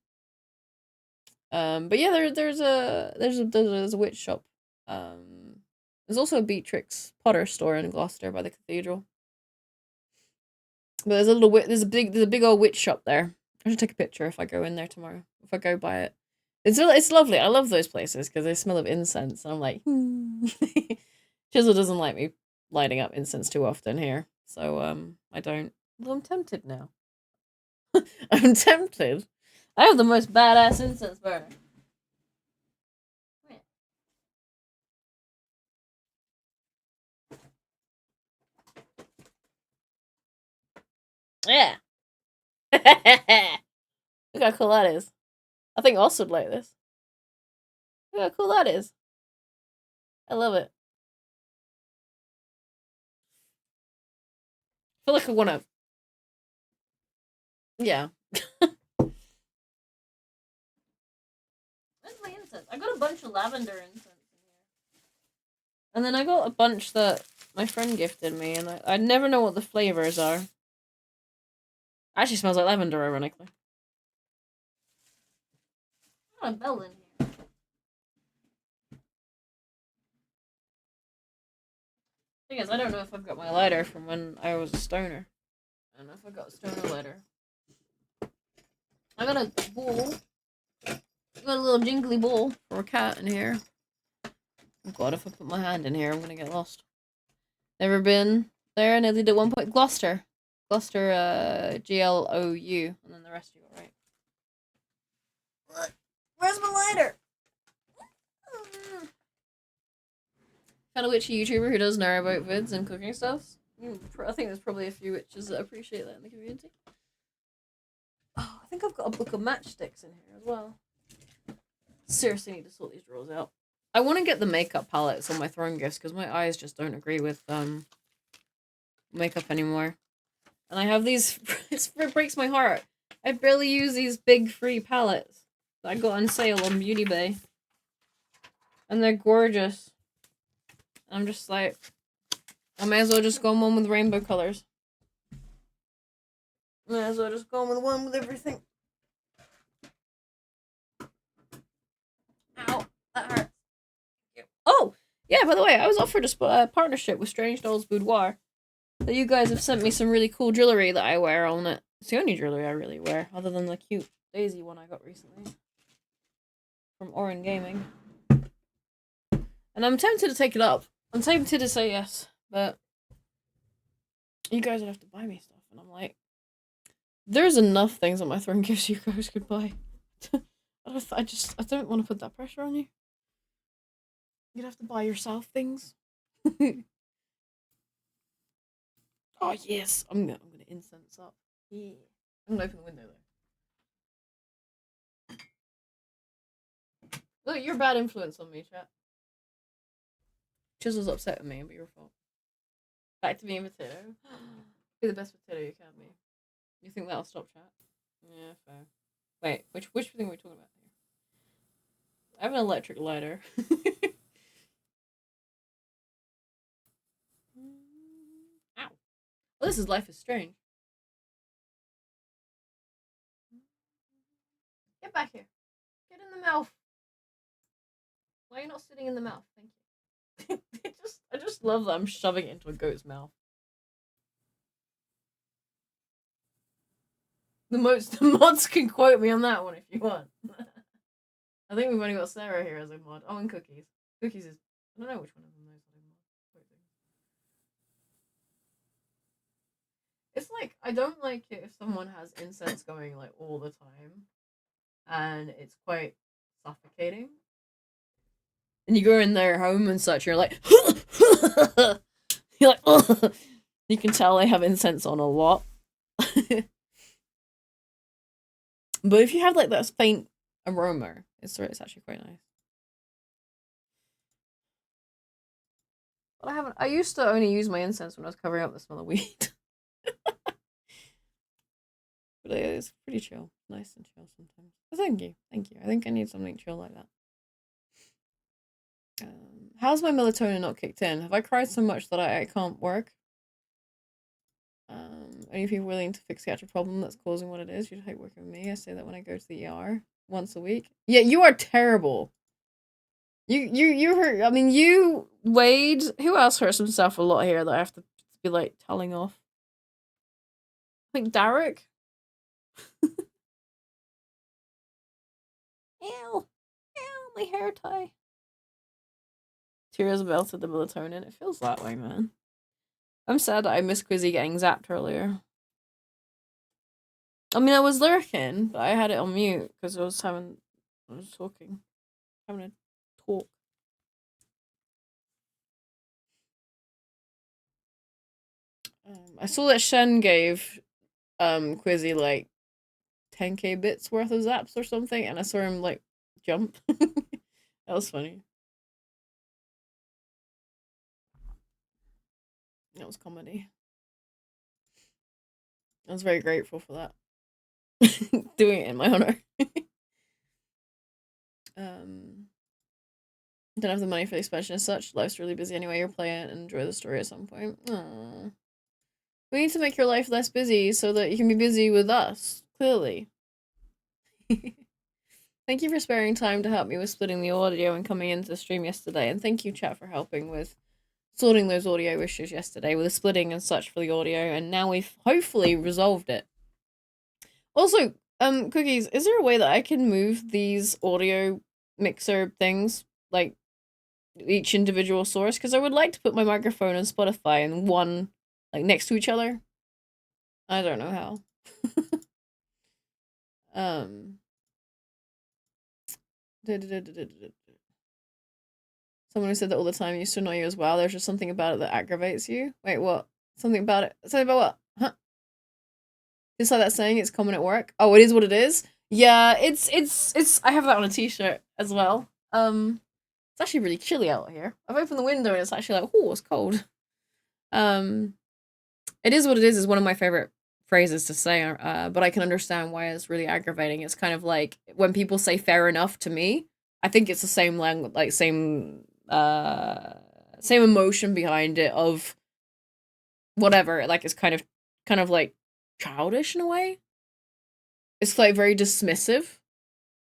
C: But yeah, there's a witch shop. There's also a Beatrix Potter store in Gloucester by the cathedral. But there's a big old witch shop there. I should take a picture if I go in there tomorrow. If I go by it. It's lovely. I love those places because they smell of incense, and I'm like, Chisel doesn't like me lighting up incense too often here, so I don't. Well, I'm tempted now. I'm tempted. I have the most badass incense burner. Yeah. Look how cool that is. I think Oss would like this. Look how cool that is. I love it. I feel like I want to. Yeah. Where's my incense? I got a bunch of lavender incense in here. And then I got a bunch that my friend gifted me, and I never know what the flavors are. Actually smells like lavender, ironically. Got a bell in here. Thing is, I don't know if I've got my lighter from when I was a stoner. I don't know if I got a stoner lighter. I got a bowl. I got a little jingly bowl for a cat in here. Oh god, if I put my hand in here, I'm gonna get lost. Never been there, nearly did 1 point. Gloucester. Gloucester, Glou, and then the rest you got right. Look, where's my lighter? Found a witchy YouTuber who does narrowboat vids and cooking stuff. I think there's probably a few witches that appreciate that in the community. Oh, I think I've got a book of matchsticks in here as well. Seriously need to sort these drawers out. I want to get the makeup palettes on my throne gifts because my eyes just don't agree with makeup anymore. And I have these. It breaks my heart. I barely use these big free palettes that I got on sale on Beauty Bay, and they're gorgeous. I'm just like, I may as well just go on one with rainbow colors. May as well just go on with one with everything. Ow, that hurts. Oh, yeah, by the way, I was offered a partnership with Strange Dolls Boudoir. So you guys have sent me some really cool jewelry that I wear on it. It's the only jewelry I really wear, other than the cute Daisy one I got recently. From Orin Gaming. And I'm tempted to take it up. I'm tempted to say yes, but you guys would have to buy me stuff. And I'm like, there's enough things on my throne gifts you guys could buy. I don't want to put that pressure on you. You'd have to buy yourself things. Oh yes, I'm gonna incense up. Yeah, I'm gonna open the window though. Look, you're a bad influence on me, chat. Chisel's upset with me, it'll be your fault. Back to being potato. Be the best potato you can be. You think that'll stop chat? Yeah, fair. Wait, which thing are we talking about here? I have an electric lighter. Ow. Oh, this is Life is Strange. Get back here. Get in the mouth. Why are you not sitting in the mouth? Thank you. I just love that I'm shoving it into a goat's mouth. The mods can quote me on that one if you want. I think we've only got Sarah here as a mod. Oh, and Cookies. Cookies is, I don't know which one of them knows what I'm mod. It's like, I don't like it if someone has incense going like all the time, and it's quite suffocating. And you go in their home and such, you're like, you're like, ugh. You can tell they have incense on a lot. But if you have like that faint aroma, it's actually quite nice. But I used to only use my incense when I was covering up the smell of weed. But it's pretty chill. Nice and chill sometimes. But thank you. I think I need something chill like that. How's my melatonin not kicked in? Have I cried so much that I can't work? Any people willing to fix the actual problem that's causing what it is? You'd hate working with me. I say that when I go to the ER once a week. Yeah, you are terrible. You hurt. I mean, you, Wade. Who else hurts himself a lot here that I have to be like telling off? I think Derek. Ew, my hair tie. Tears melted the melatonin. It feels that way, man. I'm sad that I missed Quizzy getting zapped earlier. I mean, I was lurking, but I had it on mute because I was talking, having a talk. I saw that Shen gave Quizzy like 10k bits worth of zaps or something, and I saw him like jump. That was funny. That was comedy. I was very grateful for that. Doing it in my honor. Don't have the money for the expansion as such. Life's really busy anyway. You'll play it and enjoy the story at some point. Aww. We need to make your life less busy so that you can be busy with us, clearly. Thank you for sparing time to help me with splitting the audio and coming into the stream yesterday. And thank you, chat, for helping with sorting those audio issues yesterday with the splitting and such for the audio. And now we've hopefully resolved it. Also, Cookies, is there a way that I can move these audio mixer things, like, each individual source? Because I would like to put my microphone and Spotify in one, like, next to each other. I don't know how. Someone who said that all the time used to annoy you as well. There's just something about it that aggravates you. Wait, what? Something about it? Something about what? Huh? Just like that saying, it's common at work. Oh, it is what it is? Yeah, it's I have that on a t-shirt as well. It's actually really chilly out here. I've opened the window and it's actually like, oh, it's cold. It is what it is one of my favorite phrases to say, but I can understand why it's really aggravating. It's kind of like when people say fair enough to me, I think it's the same language, like same emotion behind it of whatever. Like it's kind of like childish in a way. It's like very dismissive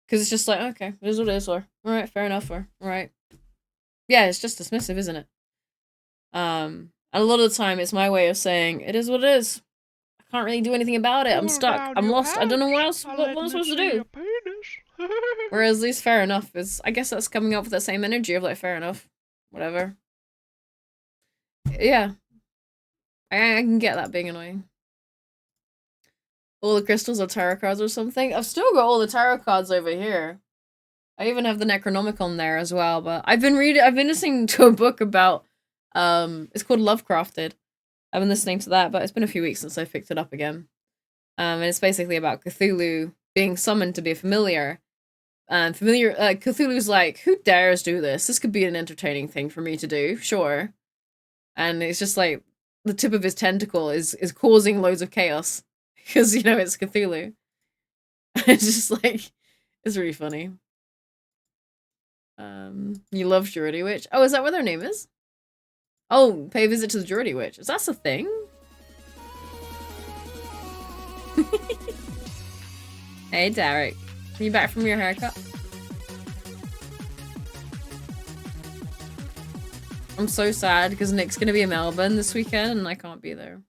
C: because it's just like, okay, it is what it is, or all right, fair enough, or all right. Yeah, it's just dismissive, isn't it? And a lot of the time, it's my way of saying it is what it is. I can't really do anything about it. I'm stuck. I'm lost. I don't know what else. What am I supposed to do? Whereas at least fair enough is, I guess that's coming up with that same energy of like fair enough, whatever. Yeah, I can get that being annoying. All the crystals are tarot cards or something. I've still got all the tarot cards over here. I even have the Necronomicon there as well. But I've been listening to a book about it's called Lovecrafted. I've been listening to that, but it's been a few weeks since I picked it up again. And it's basically about Cthulhu being summoned to be a familiar. And Cthulhu's like, who dares do this? This could be an entertaining thing for me to do, sure. And it's just like the tip of his tentacle is causing loads of chaos because you know it's Cthulhu. It's just like it's really funny. You love Geordie Witch. Oh, is that what their name is? Oh, pay a visit to the Geordie Witch. Is that a thing? Hey, Derek. Are you back from your haircut? I'm so sad because Nick's gonna be in Melbourne this weekend and I can't be there.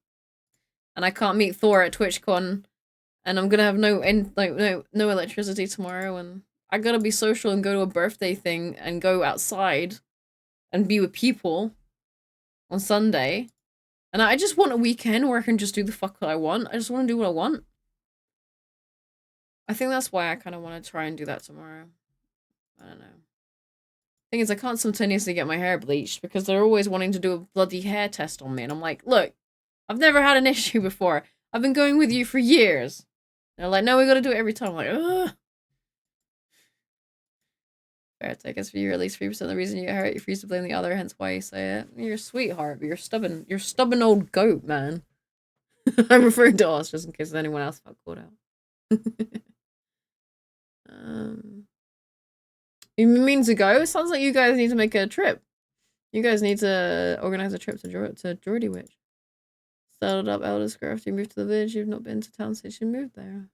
C: And I can't meet Thor at TwitchCon. And I'm gonna have no electricity tomorrow, and I gotta be social and go to a birthday thing and go outside and be with people on Sunday. And I just want a weekend where I can just do the fuck that I want. I just want to do what I want. I think that's why I kind of want to try and do that tomorrow. I don't know. Thing is, I can't simultaneously get my hair bleached because they're always wanting to do a bloody hair test on me. And I'm like, look, I've never had an issue before. I've been going with you for years. They're like, no, we gotta do it every time. I'm like, ugh. Fair, I guess for you, at least 3% of the reason you hurt, you refuse to blame the other, hence why you say it. You're a sweetheart, but you're stubborn. You're a stubborn old goat, man. I'm referring to us just in case anyone else got caught out. You mean to go? It sounds like you guys need to make a trip. You guys need to organize a trip to Geordie Witch. Started up Elderscroft, you moved to the village, you've not been to town since you moved there.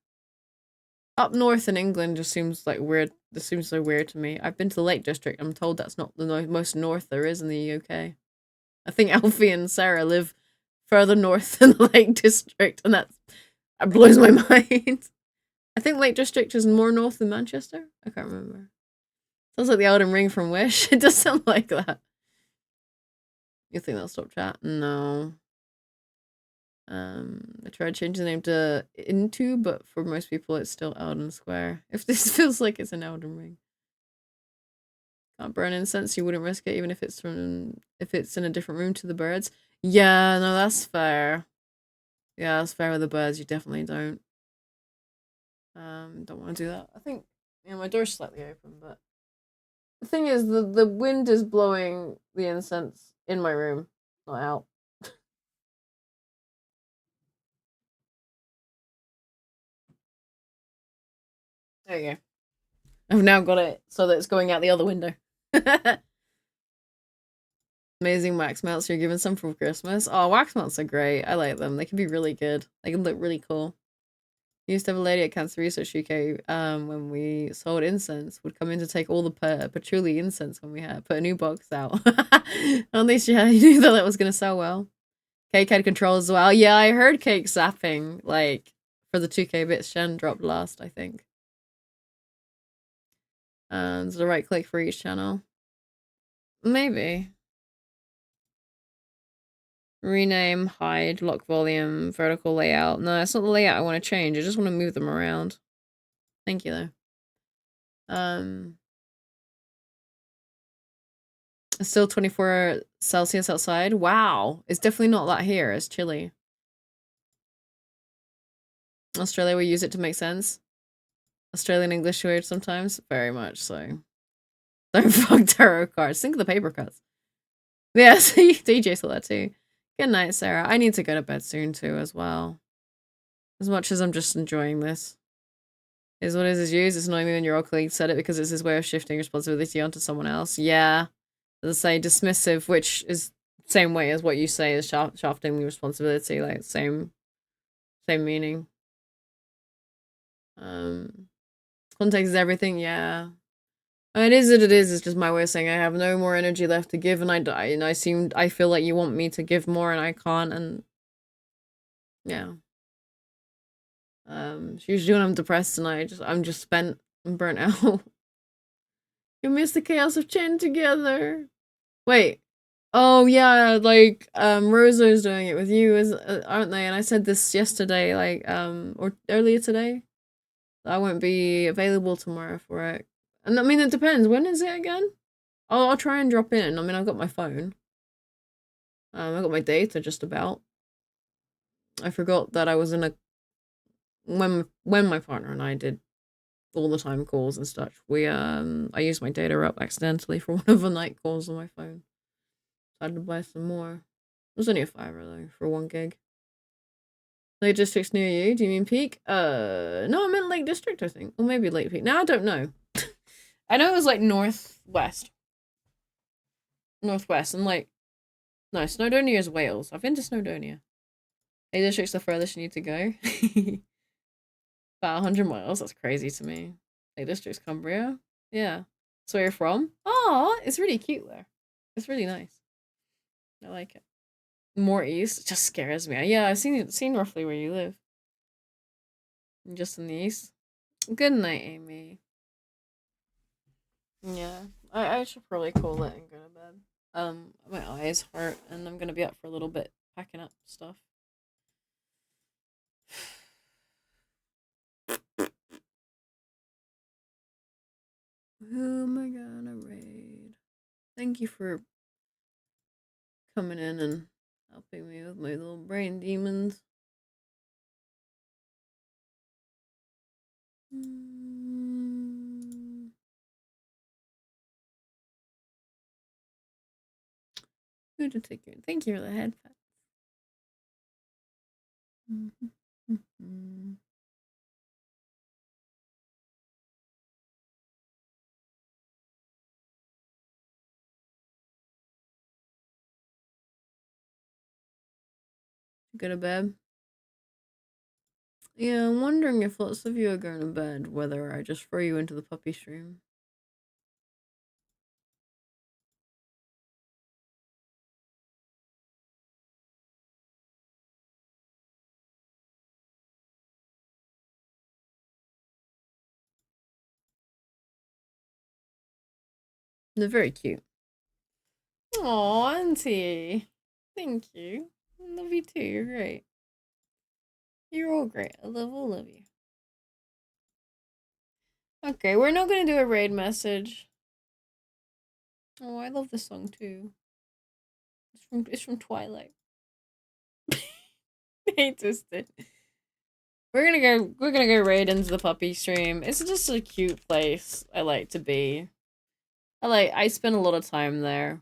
C: Up north in England just seems like weird. This seems so weird to me. I've been to the Lake District. I'm told that's not the most north there is in the UK. I think Alfie and Sarah live further north than the Lake District, and that blows my mind. I think Lake District is more north than Manchester. I can't remember. Sounds like the Elden Ring from Wish. It does sound like that. You think that'll stop chat? No. I tried changing the name to Into, but for most people it's still Elden Square. If this feels like it's an Elden Ring. Can't burn incense, you wouldn't risk it even if it's in a different room to the birds. Yeah, no, that's fair. Yeah, that's fair with the birds, you definitely don't. Don't want to do that. I think my door's slightly open, but the thing is the wind is blowing the incense in my room, not out. There you go. I've now got it so that it's going out the other window. Amazing wax melts. You're given some for Christmas. Oh, wax melts are great. I like them. They can be really good. They can look really cool. I used to have a lady at Cancer Research UK, when we sold incense, would come in to take all the patchouli incense when we had put a new box out. At least you knew that was going to sell well. Cake had controls as well. Yeah, I heard Cake zapping, like, for the 2K bits Shen dropped last, I think. And the right click for each channel. Maybe. Rename, hide, lock volume, vertical layout. No, it's not the layout I want to change. I just want to move them around. Thank you, though. It's still 24 Celsius outside. Wow. It's definitely not that here. It's chilly. Australia, we use it to make sense. Australian English weird sometimes. Very much so. Don't fuck tarot cards. Think of the paper cuts. Yeah, see, DJ saw that too. Good night, Sarah. I need to go to bed soon too, as well. As much as I'm just enjoying this. Is what is used. It's annoying me when your old colleague said it because it's his way of shifting responsibility onto someone else. Yeah. As I say, dismissive, which is same way as what you say is shafting the responsibility, like same meaning. Context is everything, yeah. It is what it is. It's just my way of saying I have no more energy left to give, and I die. And I feel like you want me to give more, and I can't. And yeah. It's usually when I'm depressed and I'm just spent and burnt out. You miss the chaos of chain together. Wait. Oh yeah, like Rosa's doing it with you, aren't they? And I said this yesterday, like or earlier today. I won't be available tomorrow for it. And I mean, it depends. When is it again? I'll try and drop in. I mean, I've got my phone. I've got my data just about. I forgot that I was in a when my partner and I did all the time calls and stuff. I used my data up accidentally for one of the night calls on my phone. So I had to buy some more. It was only a $5 though for 1 gig. Lake District's near you? Do you mean Peak? No, I meant Lake District, I think. Or maybe Lake Peak. Now I don't know. I know it was like northwest. Northwest, and like no, Snowdonia is Wales. I've been to Snowdonia. Lake District's the furthest you need to go. About 100 miles. That's crazy to me. Lake District's Cumbria. Yeah. That's where you're from? Oh, it's really cute there. It's really nice. I like it. More east. It just scares me. Yeah, I've seen roughly where you live. Just in the east. Good night, Amy. Yeah, I should probably call it and go to bed. My eyes hurt, and I'm gonna be up for a little bit packing up stuff. Who am I gonna raid? Thank you for coming in and helping me with my little brain demons. Who to take you? Thank you for the headphones. Go to bed. Yeah, I'm wondering if lots of you are going to bed, whether I just throw you into the puppy stream. They're very cute. Aw, Auntie. Thank you. I love you too. You're great. You're all great. I love all of you. Okay, we're not gonna do a raid message. Oh, I love this song too. It's from Twilight. Hey, Twisted. We're gonna go raid into the puppy stream. It's just a cute place I like to be. I spend a lot of time there.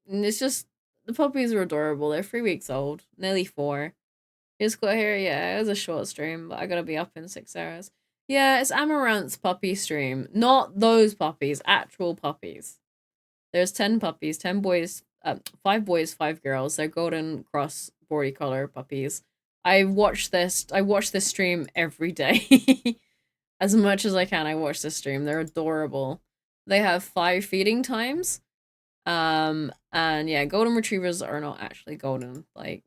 C: And it's just the puppies are adorable. They're 3 weeks old, nearly 4. You just got here, yeah, it was a short stream, but I gotta be up in 6 hours. Yeah, it's Amaranth's puppy stream. Not those puppies, actual puppies. There's 10 puppies, 10 boys, 5 boys, 5 girls. They're golden cross border color puppies. I watch this stream every day. As much as I can, I watch this stream. They're adorable. They have 5 feeding times. And yeah, golden retrievers are not actually golden. Like,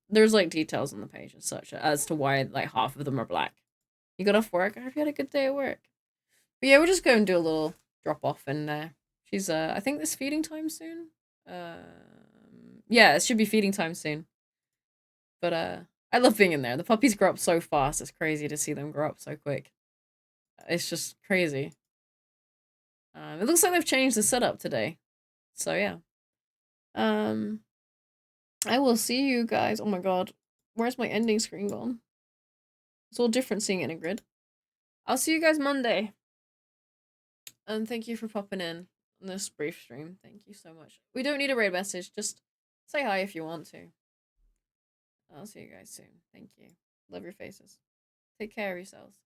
C: there's like details on the page and such as to why like half of them are black. You got off work? I hope you had a good day at work. But yeah, we'll just go and do a little drop off and she's I think this feeding time soon. Yeah, it should be feeding time soon. But I love being in there. The puppies grow up so fast. It's crazy to see them grow up so quick. It's just crazy. It looks like they've changed the setup today. So yeah. I will see you guys. Oh my god. Where's my ending screen gone? It's all different seeing it in a grid. I'll see you guys Monday. And thank you for popping in on this brief stream. Thank you so much. We don't need a raid message. Just say hi if you want to. I'll see you guys soon. Thank you. Love your faces. Take care of yourselves.